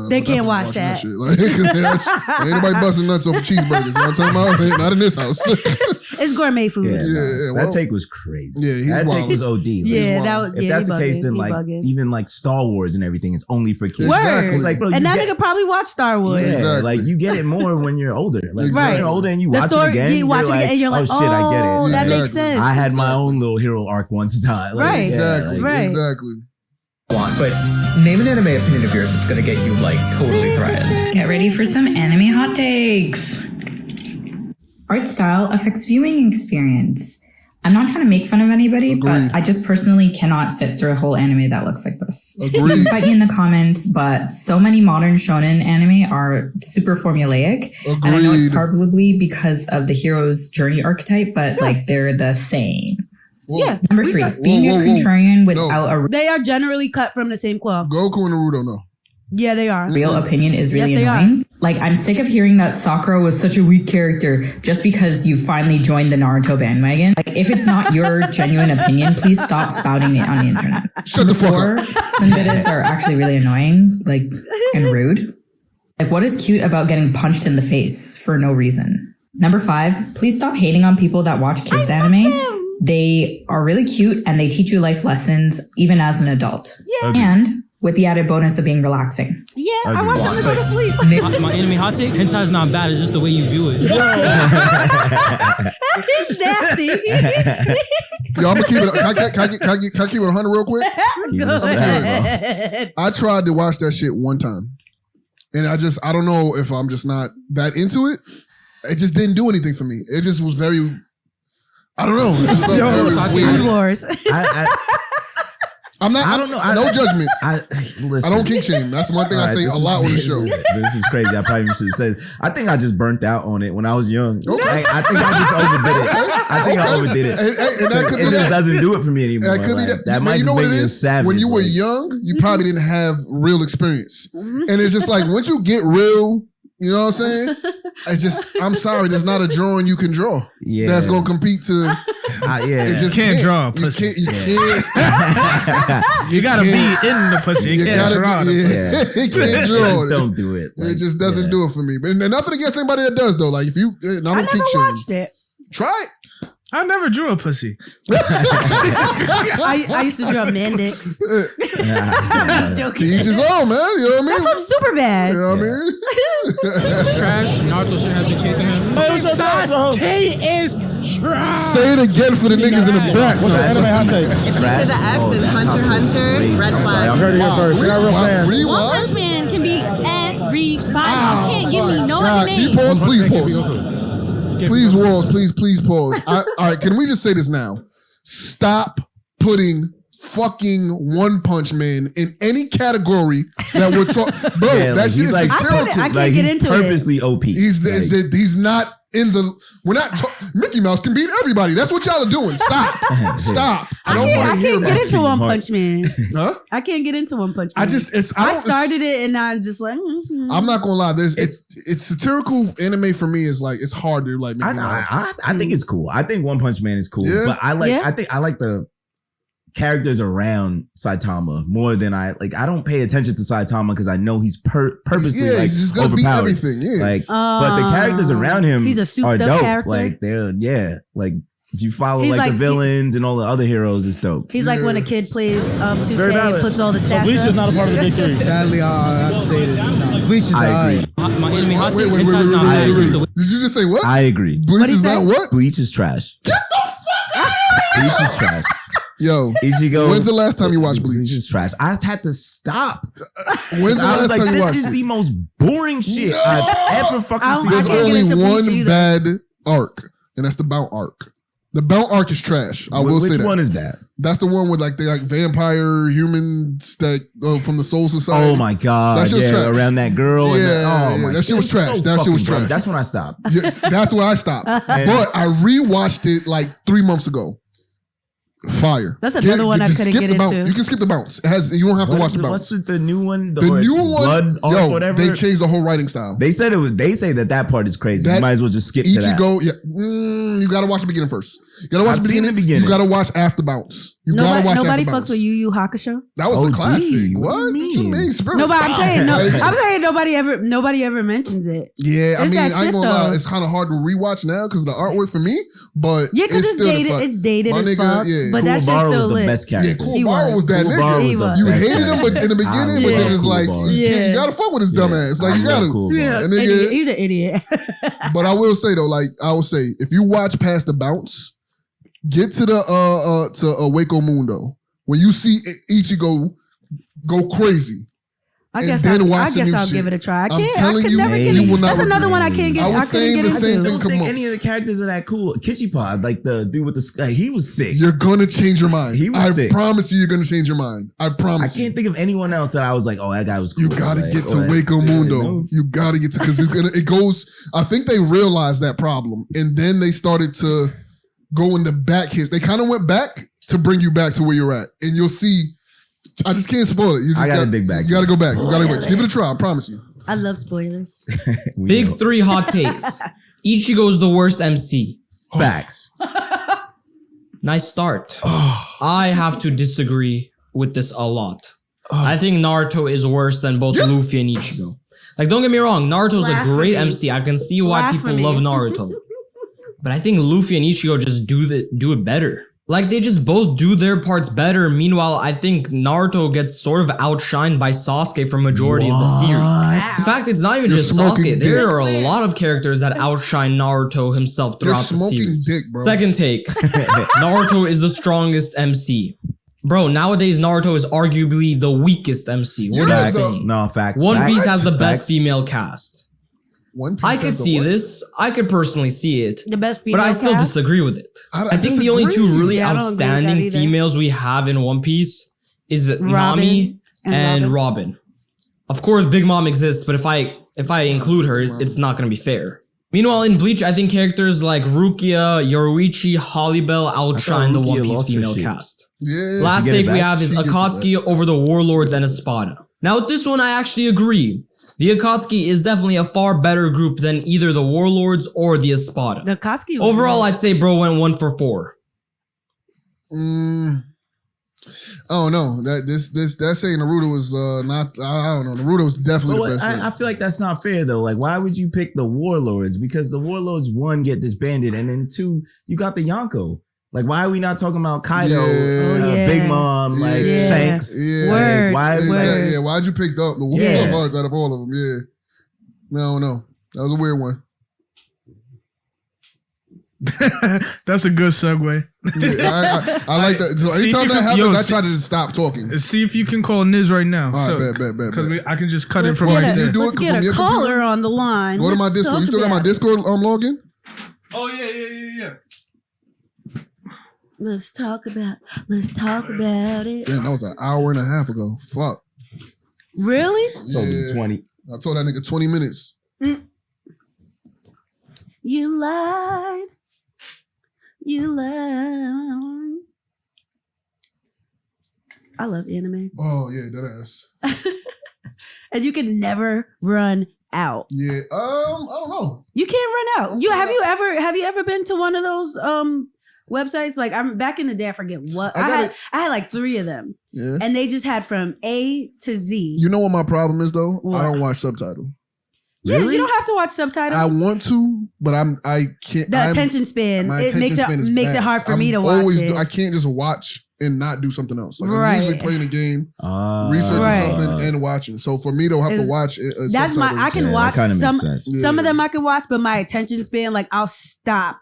They can't watch that. Shit. Like, ain't nobody busting nuts over cheeseburgers. You know what I'm talking about? Not in this house. It's gourmet food. That take was crazy. Yeah, that take was OD. If that's the case, then like even like Star Wars and everything is only for kids. Exactly. It's like, bro, and now they could probably watch Star Wars. Yeah, exactly. Like you get it more when you're older. Like when you're older and you watch it again, you watch it again and you're like, oh shit, I get it. That makes sense. I had my own little hero arc once a time. Like, Exactly. But name an anime opinion of yours that's gonna get you like totally threatened. Get ready for some anime hot takes. Art style affects viewing experience. I'm not trying to make fun of anybody, but I just personally cannot sit through a whole anime that looks like this. Agreed. Fight me in the comments, but so many modern shonen anime are super formulaic. Agreed. And I know it's probably because of the hero's journey archetype, but like they're the same. Yeah. Number 3, being a contrarian without a... They are generally cut from the same cloth. Goku and Naruto, no. Yeah, they are. Real opinion is really annoying. Like, I'm sick of hearing that Sakura was such a weak character just because you finally joined the Naruto bandwagon. Like, if it's not your genuine opinion, please stop spouting it on the internet. Shut the fuck up. Sunbitas are actually really annoying, like, and rude. Like, what is cute about getting punched in the face for no reason? Number 5, please stop hating on people that watch kids anime. They are really cute and they teach you life lessons even as an adult. Yeah. Okay. And with the added bonus of being relaxing. Yeah, I watch them to go to sleep. My anime hot take, hentai is not bad, it's just the way you view it. It's nasty. Yo, I'm gonna keep it. Can I keep it 100 real quick? Go ahead. I tried to watch that shit one time, and I don't know if I'm just not that into it. It just didn't do anything for me. It just was very, I don't know. It just felt very weird. Food Wars. I'm not. I don't know. No judgment. Listen, I don't kink shame. That's one thing I say a lot on the show. This is crazy. I probably should have said it. I think I just burnt out on it when I was young. Okay. I think I just overdid it. I think I overdid it. And it just doesn't do it for me anymore. That could be that might just make me a savage. When you were young, you probably didn't have real experience, and it's just like once you get real. You know what I'm saying? It's just, I'm sorry, there's not a drawing you can draw that's going to compete to. It just can't draw a pussy. You can't. You got to be in the pussy. You can't draw the pussy. You can't draw just it. Don't do it. It just doesn't do it for me. But nothing against anybody that does, though. Like, if you, I never watched it. Try it. I never drew a pussy. I used to draw Mandix. To each his own, man. You know what I mean? That's from Superbad. You know what I mean? Trash. Naruto shit has been chasing him. Sasuke is trash. Say it again for the niggas in the back. What's the anime hot take? If you say the X in Hunter x Hunter, red flag. I heard it here first. You're not a real fan. One Punch Man can be everybody. You can't give me no other name. Pause, please pause. Please, Walls, please pause. All right, can we just say this now? Stop putting fucking One Punch Man in any category that we're talking. Bro, that shit is satirical. I can't get into purposely OP. He's not in the. We're not. Mickey Mouse can beat everybody. That's what y'all are doing. Stop. Stop. I don't want to hear about it. I can't get into One Punch Man. Huh? I can't get into One Punch Man. I started it and I'm just like. I'm not gonna lie. It's satirical anime for me is like it's hard to like. I think it's cool. I think One Punch Man is cool, but I like the characters around Saitama more than I don't pay attention to Saitama because I know he's purposely he's gonna overpowered. Beat everything, but the characters around him he's a souped are up dope. Character. Like they're like if you follow the villains and all the other heroes, it's dope. He's like when a kid plays 2K, puts all the stats. So Bleach up. is not a part of the big three. Sadly, I have to say that Bleach is I agree. My anime hot take. Wait. Did you just say what? I agree. Bleach is not what? Bleach is trash. Get the fuck out of here! Bleach is trash. Yo, Ichigo. When's the last time you watched Bleach? Bleach is trash. I had to stop. When's the last time you watched this is it? the most boring shit I've ever fucking seen. There's only one bad arc, and that's the Bount arc. The Bount arc is trash. I will say that. Which one is that? That's the one with they vampire humans from the Soul Society. Oh my god! That shit was trash. Around that girl. That shit was trash. That shit was trash. That's when I stopped. That's where I stopped. But I rewatched it 3 months ago. Fire. That's another one I couldn't get into. You can skip the bounce. You don't have to watch the bounce. What's the new one? The new one. Blood arc, whatever. They changed the whole writing style. They said They say that part is crazy. You might as well just skip to that. Ichigo, you gotta watch the beginning first. You gotta watch the beginning. You gotta watch after bounce. Nobody fucks with Yu Yu Hakusho. That was a classic. What you mean? I'm saying nobody ever mentions it. Yeah, I ain't gonna lie. It's kind of hard to rewatch now because of the artwork for me. But yeah, because it's dated as fuck. Yeah. But that shit still lit. Best character. Yeah, Kuwabara was that nigga. You hated him, but in the beginning, but then it's like you gotta fuck with his dumb ass. Like you gotta. He's an idiot. But I will say though, if you watch past the bounce, get to the Waco Mundo. When you see Ichigo go crazy. I guess I'll give it a try. I will not. That's another one I can't get. I was saying the same thing. I don't think any of the characters are that cool. Kichipod, like the dude with the sky, he was sick. You're gonna change your mind. He was sick. I promise you're gonna change your mind. I promise. I can't think of anyone else that I was like, oh, that guy was cool. You gotta get to Waco Mundo. You gotta get to because it goes. I think they realized that problem, and then they started to go in the back hits. They kind of went back to bring you back to where you're at, and you'll see. I just can't spoil it. I gotta dig back. You gotta go back. You gotta wait. Give it a try. I promise you. I love spoilers. Big 3 hot takes. Ichigo's the worst MC. Facts. Nice start. I have to disagree with this a lot. I think Naruto is worse than both Luffy and Ichigo. Like, don't get me wrong. Naruto's a great MC. I can see why people love Naruto. But I think Luffy and Ichigo just do it better. Like, they just both do their parts better. Meanwhile, I think Naruto gets sort of outshined by Sasuke for majority of the series. In fact, it's not even just Sasuke. There are a lot of characters that outshine Naruto himself throughout the series. Second take. Naruto is the strongest MC. Bro, nowadays Naruto is arguably the weakest MC. What do you think? No, facts. One Piece has the best female cast. I could see this. I could personally see it. The best female but I still disagree with it. I think the only two really outstanding females we have in One Piece is Nami and Robin. Of course, Big Mom exists, but if I include her, it's not going to be fair. Meanwhile, in Bleach, I think characters like Rukia, Yoruichi, Hollybell outshine the One Piece female cast. Yeah, last take we have is Akatsuki over the Warlords and Espada. Now, with this one, I actually agree. The Akatsuki is definitely a far better group than either the Warlords or the Espada. The Akatsuki overall, I'd say bro went 1 for 4. Oh no, that saying Naruto was not. I don't know. Naruto was definitely the best. I feel like that's not fair though. Like, why would you pick the Warlords? Because the Warlords 1 get disbanded, and then 2 you got the Yonko. Like, why are we not talking about Kaido, Big Mom, Shanks? Yeah, like, why'd you pick the Warlords out of all of them? Yeah, no, that was a weird one. That's a good segue. Yeah, I like that. So anytime that happens, I try to just stop talking. See if you can call Niz right now. All right, bet. Because I can just cut it from right there. Let's get a caller on the line. Go to my Discord. You still got my Discord login? Oh yeah. Let's talk about it. Damn, that was an hour and a half ago. Fuck. Really? Told him 20. I told that nigga 20 minutes. You lied. I love anime. Oh yeah, that ass. And you can never run out. Yeah. I don't know. You can't run out. Have you ever been to one of those websites? Like, I'm back in the day, I forget what I had like 3 of them. Yeah. And they just had from A to Z. You know what my problem is though? What? I don't watch subtitle. Yeah, you don't have to watch subtitles. I want to, but I can't. The attention span. It makes it hard for me to watch it. I can't just watch and not do something else. Like, I'm usually playing a game, researching something, and watching. So for me to have to watch it, that's I can watch some of them. I can watch, but my attention span, like, I'll stop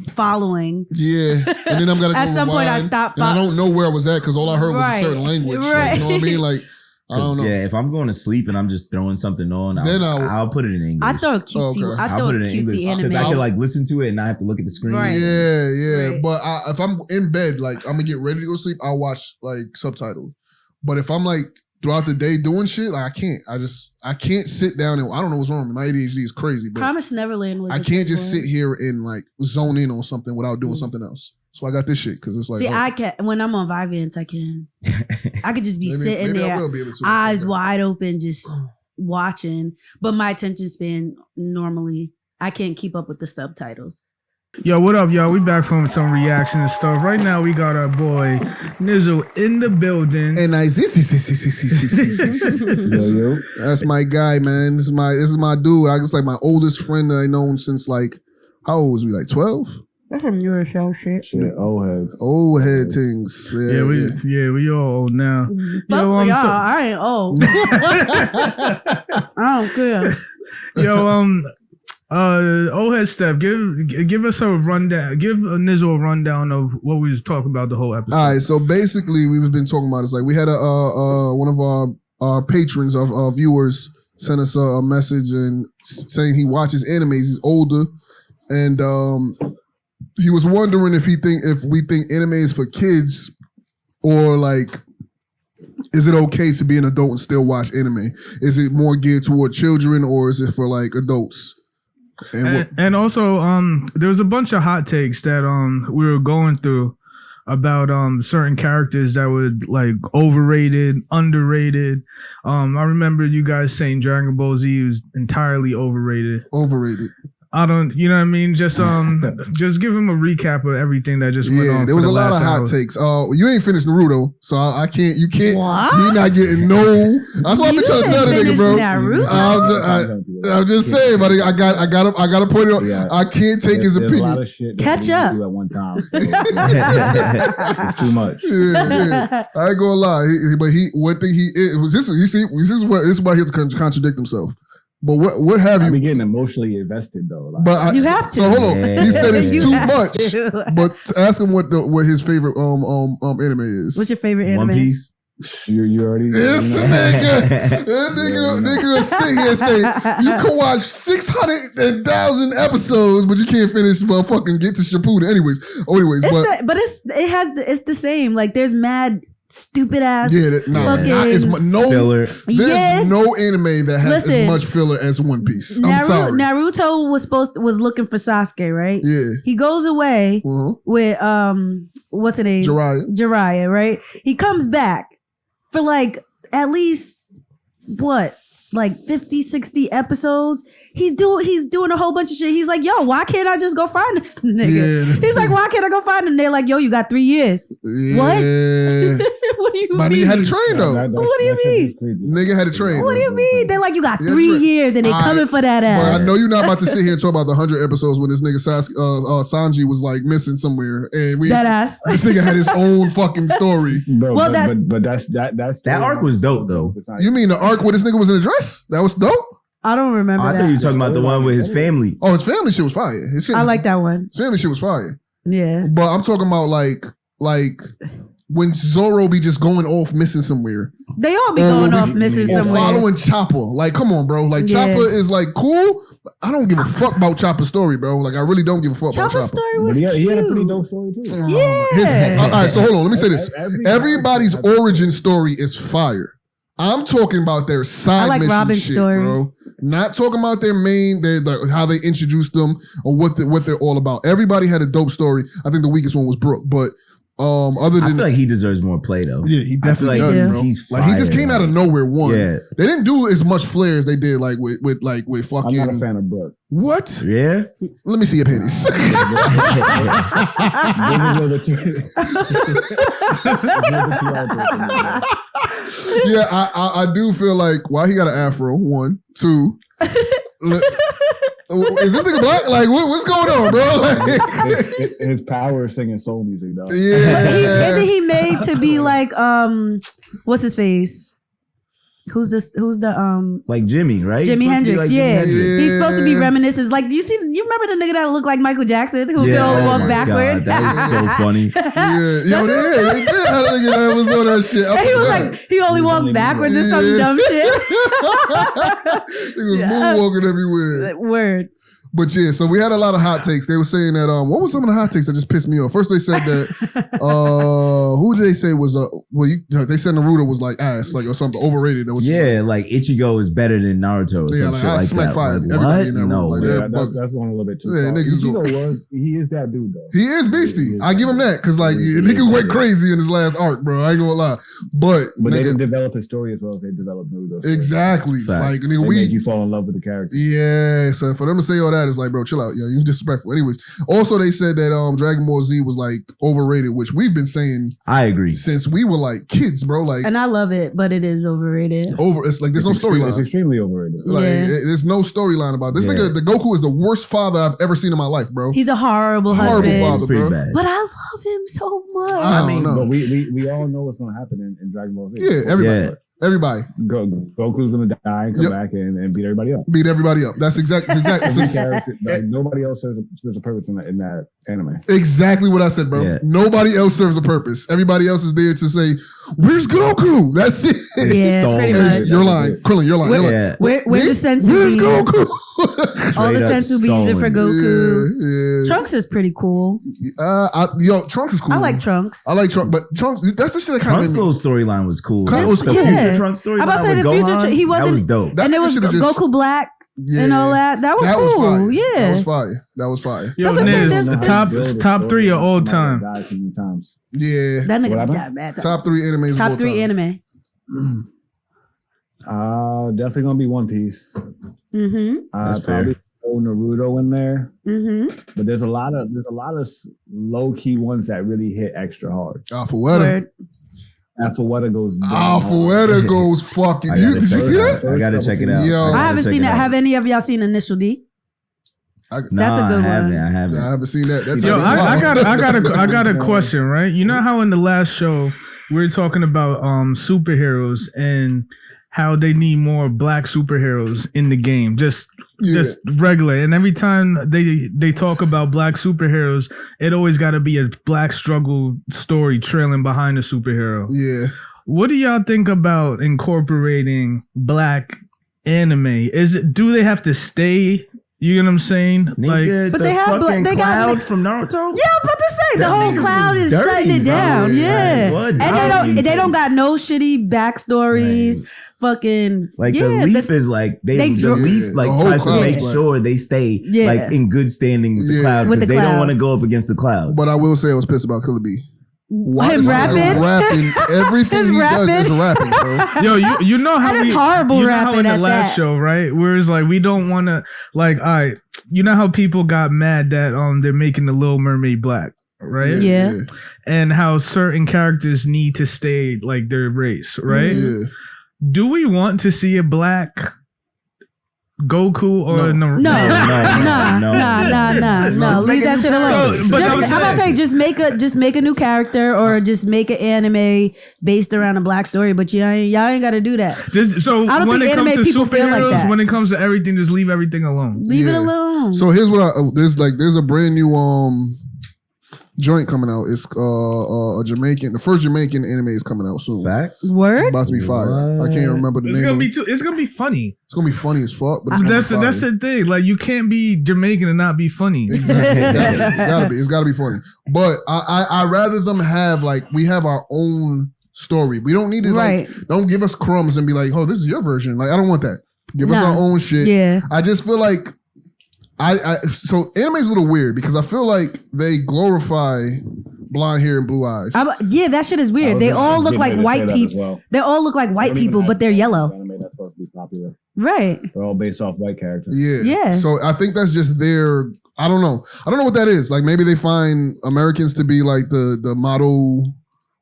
following. Yeah, and then I'm gonna at some point I stop. And I don't know where I was at because all I heard was a certain language. Like, you know what I mean? Like, I don't know. Yeah, if I'm going to sleep and I'm just throwing something on, I'll put it in English. I throw a cutesy. I'll put it in English because I can like listen to it and not have to look at the screen. Right. Yeah. Right. But if I'm in bed, like, I'm gonna get ready to go sleep, I'll watch like subtitles. But if I'm like throughout the day doing shit, like, I can't sit down and I don't know what's wrong. My ADHD is crazy. But Promise Neverland was. I can't just sit here and like zone in on something without doing something else. So I got this shit because it's like. See, I can when I'm on Vyvanse, I could just be sitting maybe I there, will be able to eyes wide open, just watching. But my attention span normally, I can't keep up with the subtitles. Yo, what up, y'all? We back from some reaction and stuff. Right now, we got our boy Nizzle in the building. And that's my guy, man. This is my dude. I guess like my oldest friend that I known since like, how old was we? Like 12? That's some newer show shit. Old head things. Yeah, we all old now. Yo, I ain't old. I don't care. Yo, Head Steph, give us a rundown. Give Nizzle a rundown of what we was talking about the whole episode. All right, so basically we've been talking about it's like we had one of our patrons of our viewers sent us a message and saying he watches animes. He's older, and he was wondering if we think anime is for kids or like. Is it okay to be an adult and still watch anime? Is it more geared toward children or is it for like adults? And also, there was a bunch of hot takes that we were going through about certain characters that were like overrated, underrated. I remember you guys saying Dragon Ball Z was entirely overrated. I don't, you know what I mean? Just give him a recap of everything that just went on. Yeah, there was a lot of hot takes. You ain't finished Naruto, so you can't. What? You're not getting no. That's what I've been trying to tell the nigga, bro. I'm just saying, but I gotta point it out. Yeah. I can't take his opinion. A lot of shit catch up at one time. It's too much. Yeah. I ain't gonna lie, one thing this is why he has to contradict himself. But what have you? I'm getting emotionally invested though. But you have to. So hold on. He said it's too much. But ask him what his favorite anime is. What's your favorite anime? One Piece. You already. This nigga sit here and say you can watch 600,000 episodes, but you can't finish motherfucking get to Shippuden. Anyways, it's the same. Like there's mad. Stupid ass. There's no anime that has as much filler as One Piece. I'm sorry. Naruto was looking for Sasuke, right? Yeah. He goes away with what's her name? Jiraiya, right? He comes back for like at least 50, 60 episodes. He's doing a whole bunch of shit. He's like, yo, why can't I just go find this nigga? Yeah. He's like, why can't I go find him? They're like, yo, you got 3 years. Yeah. What? What do you mean? But he had to train though. What do you mean? Nigga had to train. What do you mean? They're like, you got 3 years and they coming for that ass. But I know you're not about to sit here and talk about the 100 episodes when this nigga Sanji was like missing somewhere. And this nigga had his own fucking story. Bro, but that's that arc was dope though. You mean the arc where this nigga was in a dress? That was dope? I don't remember that. I thought you were talking about the one with his family. Oh, his family shit was fire. I like that one. His family shit was fire. Yeah. But I'm talking about like when Zoro be just going off missing somewhere. They all be going off missing somewhere. Or following Chopper. Like, come on, bro. Like, Chopper is like cool. I don't give a fuck about Chopper's story, bro. Like, I really don't give a fuck about Chopper. Chopper's story was cute. He had a pretty dope story too. Yeah. All right, so hold on. Let me say this. Everybody's origin story is fire. I'm talking about their side mission Robin's shit, story. bro. Not talking about their how they introduced them or what they're all about. Everybody had a dope story. I think the weakest one was Brooke, but other than I feel like he deserves more play though. Yeah, he definitely does, bro. He's like he just came out of nowhere. Yeah. They didn't do as much flair as they did like with fucking. I'm not a fan of Brooke. What? Yeah. Let me see your panties. Yeah, I do feel like why he got an afro. 1, 2. Is this nigga black? Like what's going on, bro? Like, his power is singing soul music, though. Yeah. Isn't he made to be like what's his face? Who's the like Jimmy, right? Jimi Hendrix, like yeah. Jimi Hendrix. He's supposed to be reminiscent. Like you remember the nigga that looked like Michael Jackson who could only walk backwards? God, that was so funny. They did how the nigga was doing that shit. And he was like, he only walked backwards or some dumb shit. He was moonwalking everywhere. Word. But yeah, so we had a lot of hot takes. They were saying that what was some of the hot takes that just pissed me off? First they said that who did they say was they said Naruto was like ass, like or something overrated. That was like Ichigo is better than Naruto or some shit like that. Like, what? No, that's going a little bit too far. He is that dude though. He is beastie. I give him that because like nigga went crazy in his last arc, bro. I ain't gonna lie. But they didn't develop his story as well as they developed Naruto. Exactly. Like nigga, they make you fall in love with the character. Yeah. So for them to say all that is like, bro, chill out. You disrespectful. Anyways, also they said that Dragon Ball Z was like overrated, which we've been saying. I agree since we were like kids, bro. Like, and I love it, but it is overrated. It's like there's no storyline. It's extremely overrated. Like there's no storyline about this nigga. The Goku is the worst father I've ever seen in my life, bro. He's a horrible husband. Father, bro. But I love him so much. I mean, but we all know what's going to happen in Dragon Ball Z. Yeah, everybody. Yeah. Everybody. Goku's gonna die and come back and beat everybody up. Beat everybody up. That's exactly. Nobody else serves a purpose in that anime. Exactly what I said, bro. Yeah. Nobody else serves a purpose. Everybody else is there to say, "Where's Goku?" That's it. Yeah, pretty much. You're lying, Krillin. You're lying. Where's the sense? Where's Goku? All the sensu beans are for Goku. Yeah. Trunks is pretty cool. Trunks is cool. I like Trunks. I like Trunks, but Trunks, that's the shit that kind of. Trunks' little storyline was cool. The future Trunks storyline. I'm about to say the future. He wasn't. That was dope. And it was Goku Black. Yeah. And all that. That was cool. Yeah. That was fire. Yo, Niz, the top 3 of all time. Yeah. That nigga got mad. Top 3 animes. Top 3 anime. Definitely gonna be One Piece. That's probably throw Naruto in there. Mm-hmm. But there's a lot of low key ones that really hit extra hard. Alpha Alpha goes down. Alpha goes fucking. Did you see that? I gotta check it out. I haven't seen it. Have any of y'all seen Initial D? That's a good one. I haven't seen that. Yo, I got a question, right? You know how in the last show we were talking about superheroes and how they need more black superheroes in the game, just regular. And every time they talk about black superheroes, it always got to be a black struggle story trailing behind the superhero. Yeah. What do y'all think about incorporating black anime? Do they have to stay? You know what I'm saying? Nigga, but they have Cloud from Naruto. Yeah, I was about to say the whole Cloud is shutting it down. Yeah, and they don't got no shitty backstories. Right. Fucking the Leaf is like the Leaf tries to make sure they stay like in good standing with the Cloud because they don't want to go up against the Cloud. But I will say I was pissed about Killer Bee. Him rapping? Everything he does is rapping, bro. Yo, you know how that is horrible you know rapping how in the at last that. show, right? Where it's like we don't want to like, all right, you know how people got mad that they're making the Little Mermaid black, right? Yeah. And how certain characters need to stay like their race, right? Yeah. Do we want to see a black Goku or No. Leave that shit alone. I'm about to say just make a new character or just make an anime based around a black story. But y'all ain't got to do that. I don't think when it comes anime to people feel like superheroes, that. when it comes to everything, just leave everything alone. Leave it alone. So here's what there's a brand new joint coming out. It's a Jamaican. The first Jamaican anime is coming out soon. Facts. Word. About to be fire. I can't remember the name. It's gonna be funny. It's gonna be funny as fuck. But that's the thing. Like you can't be Jamaican and not be funny. Exactly. It's gotta be funny. But I rather them have we have our own story. We don't need to don't give us crumbs and be like, oh, this is your version. Like I don't want that. Give us our own shit. Yeah. I just feel like so anime's a little weird because I feel like they glorify blonde hair and blue eyes. That shit is weird. They all look like white people. Well. They all look like white people, but they're yellow. Anime that's supposed to be popular. Right. They're all based off white characters. Yeah. So I think that's just their. I don't know what that is. Like maybe they find Americans to be like the model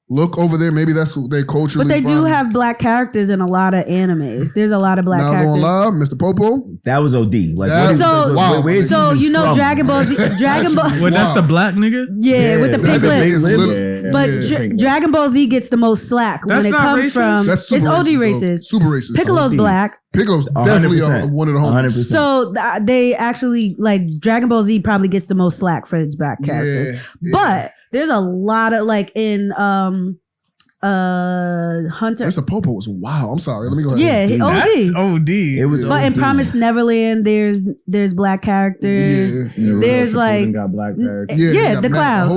look over there. Maybe that's what they culturally. But they do have black characters in a lot of animes. There's a lot of black characters. Now going live, Mr. Popo. That was OD. So you know Dragon Ball Z. Well, that's the black nigga. Yeah, with the pink lips. But Dragon Ball Z gets the most slack when it comes racist. from. That's It's OD racist, racist. Super racist. Piccolo's OD. black. Piccolo's definitely 100%. one of the homies. 100%. So they actually Dragon Ball Z probably gets the most slack for its black characters. Yeah. But there's a lot of in Hunter. Mr. Popo was wild. I'm sorry. Let me go ahead. Yeah, That's OD. It was. But in Promised Neverland, there's black characters. Yeah. There's like got black characters. yeah, the cloud.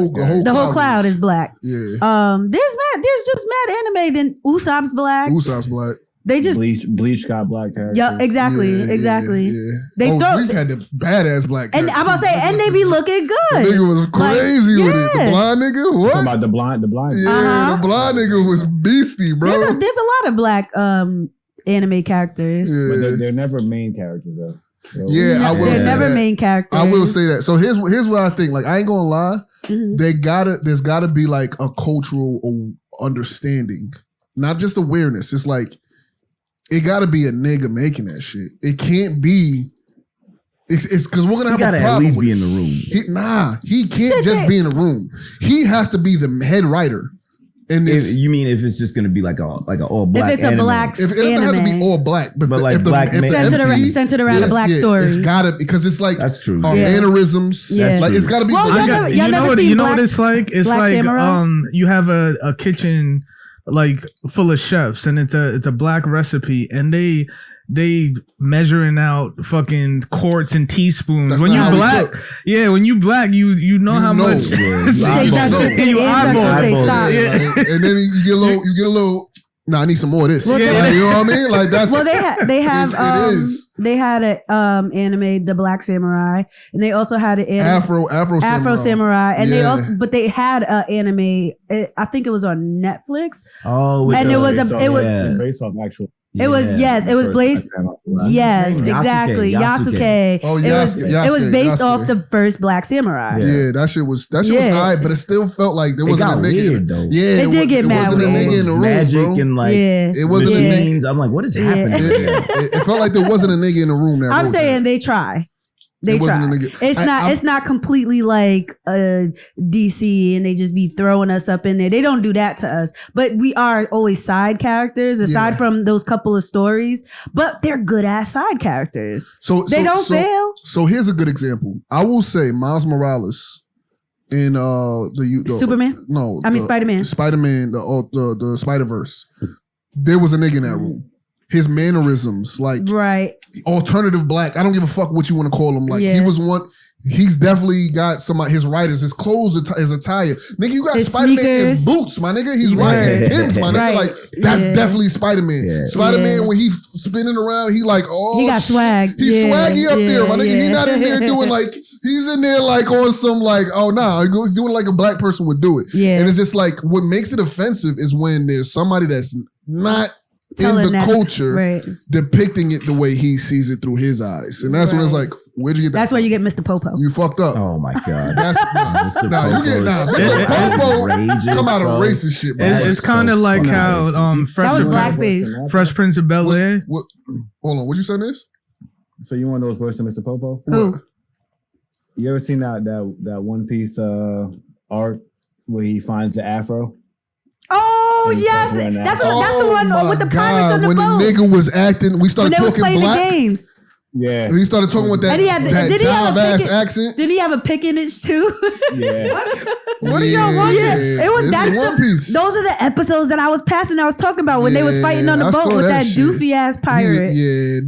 The whole cloud is black. Yeah. There's just mad anime. Then Usopp's black. Usopp's black. They just Bleach got black characters. yeah, exactly. Yeah. They throw Bleach had the badass black characters. and I'm about to say, and they be looking good. The nigga was crazy with it. The yeah. blind nigga, what? Talking about the blind. Yeah, the blind nigga was beastie, bro. There's a lot of black anime characters. But they're never main characters though. Yeah, I will They're say never that. main characters. I will say that. So here's what I think. Like, I ain't gonna lie. There's gotta be like a cultural understanding, not just awareness. It's like it gotta be a nigga making that shit. It can't be. It's because we're gonna have a problem. At least with be it. in the room. He can't just be in the room. He has to be the head writer. And you mean if it's just gonna be like an all black? If it's a black if it doesn't have to be all black, but like black centered around a black story. It's gotta because it's like that's true. Mannerisms. Yeah. Like it's gotta be. Well, you know what it's like? It's Black like Samurai? you have a kitchen like full of chefs and it's a black recipe and they measuring out fucking quarts and teaspoons. That's when not you how we black, cook. yeah, when you black, you know how much. Shake that shit to You the end, eyeball. that's what they stop. And then you get a little. Nah, I need some more of this. Well, you know what I mean? Like that's. Well, they have it is. They had an anime, The Black Samurai, and they also had an anime, Afro Samurai, and they had an anime. I think it was on Netflix. Oh, and it was based off actual. It was based. Yes, exactly. Yasuke. Oh, It was based off the first Black Samurai. Yeah, that shit was alright, but it still felt like there wasn't a nigga. Weird, though. Yeah, it did get mad. It wasn't a nigga in the room, magic bro. and like it wasn't machines. I'm like, what is happening? It felt like there wasn't a nigga in the room. I'm saying they try. They try. It's not completely like DC and they just be throwing us up in there. They don't do that to us. But we are always side characters aside from those couple of stories. But they're good ass side characters. So they don't fail. So here's a good example. I will say Miles Morales in the Superman? Spider-Man. Spider-Man, the Spider-Verse. There was a nigga in that room. His mannerisms, like alternative black. I don't give a fuck what you want to call him. Like he was one. He's definitely got his writers, his clothes, his attire. Nigga, you got Spider-Man in boots, my nigga. He's rocking Timbs, my nigga. Like that's definitely Spider-Man. Yeah. Spider-Man when he's spinning around, he like he got swag. He's swaggy up there, my nigga. He's not in there doing like he's in there like on some like he's doing like a black person would do it. Yeah, and it's just like what makes it offensive is when there's somebody that's not in the culture depicting it the way he sees it through his eyes. And that's when it's like, where'd you get that? That's where you get Mr. Popo. You fucked up. Oh my God. That's Mr. Mr. Popo come out of racist shit, bro. It's kind of like how Fresh Prince of Bel-Air. Hold on, what you saying this? So you want those worse than Mr. Popo? Who? You ever seen that One Piece arc where he finds the afro? Oh yes, that's the one with the pirates on the boat. When the nigga was acting, we started talking black. The games. Yeah, he started talking with that jive ass accent. Did he have a pickiness too? Yeah. What are y'all watching? Yeah. It was One Piece. Those are the episodes that I was talking about when they was fighting on the boat with that doofy ass pirate.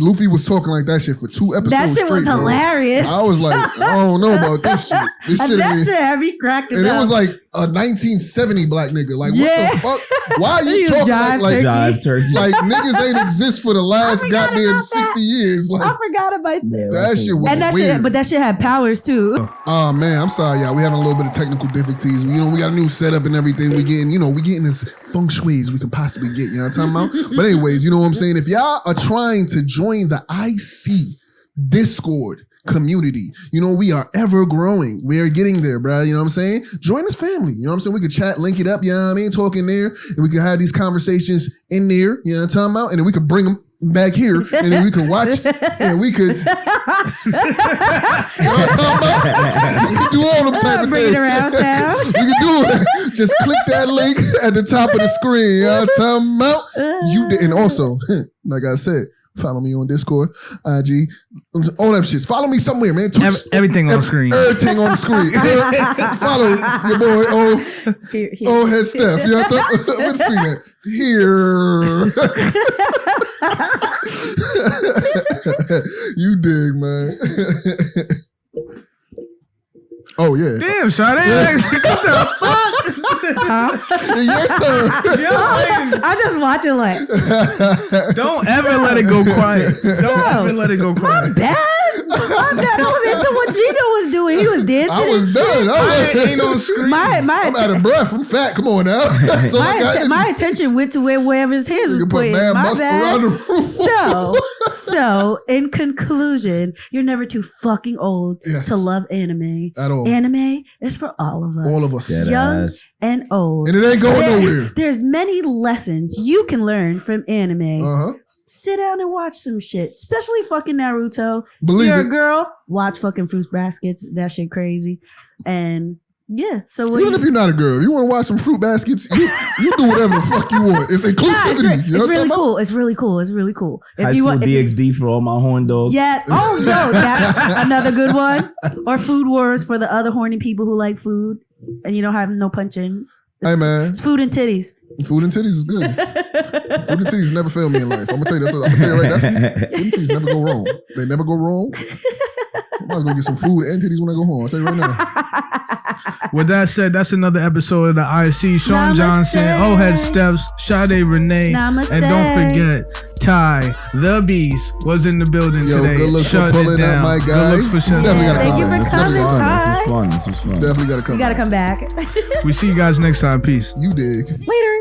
Luffy was talking like that shit for 2 episodes. That shit was hilarious. I was like, I don't know about this shit. That shit had me cracking up. And it was like a 1970 black nigga. Like, what the fuck? Why are you talking like jive turkey? Like niggas ain't exist for the last goddamn 60 years. Like, I forgot about that. That shit was weird. But that shit had powers too. Oh man, I'm sorry, y'all. We having a little bit of technical difficulties. We got a new setup and everything. We getting as feng shui as we can possibly get. You know what I'm talking about? But anyways, you know what I'm saying? If y'all are trying to join the IC Discord community, we are ever growing. We are getting there, bro. You know what I'm saying? Join this family. You know what I'm saying? We could chat, link it up, you know what I mean? Talk in there, and we could have these conversations in there, you know what I'm talking about? And then we could bring them back here, and then we could watch, and we could, you know what I'm talking about? We could do all them type of bring things. It around town. We could do it. Just click that link at the top of the screen. You know what I'm talking about? And also, like I said, Follow me on Discord, IG, all them shits. Follow me somewhere, man. Twitch, everything on the screen. Everything on the screen. Follow your boy, Head Steph. You know what I'm talking? Where the screen at? Here. You dig, man. Oh, yeah. Damn, Sade. What the fuck? Your turn. I'm just watching like. Don't ever let it go quiet. Don't ever let it go quiet. My bad. I was into what Gino was doing. He was dancing. I was done. I ain't on screen. I'm out of breath. I'm fat. Come on now. So my attention went to wherever his hands was pointing. My bad. So in conclusion, you're never too fucking old to love anime. At all. Anime is for all of us. All of us. Young and old. And it ain't going nowhere. There's many lessons you can learn from anime. Sit down and watch some shit, especially fucking Naruto. Believe You're it. a girl, watch fucking Fruit Baskets. That shit crazy. And yeah, so even if you're not a girl, you want to watch some Fruit Baskets, you do whatever the fuck you want. It's inclusivity. It's really cool. It's really cool. It's really cool. High School DxD for all my horn dogs. Yeah. Oh no, that's another good one. Or Food Wars for the other horny people who like food and you don't have no punching. Hey man, it's food and titties. Food and titties is good. Food and titties never fail me in life. I'm gonna tell you food and titties never go wrong. They never go wrong. I might as well get some food and titties when I go home. I'll tell you right now. With that said, that's another episode of the IC. Sean Johnson, Head Steph, Sade Renee, Namaste. And don't forget, Ty the Beast was in the building today. Good looks for pulling up, my guy. Good looks for Thank you for coming, Ty. This was fun. Definitely gotta come. You gotta come back. We see you guys next time. Peace. You dig. Later.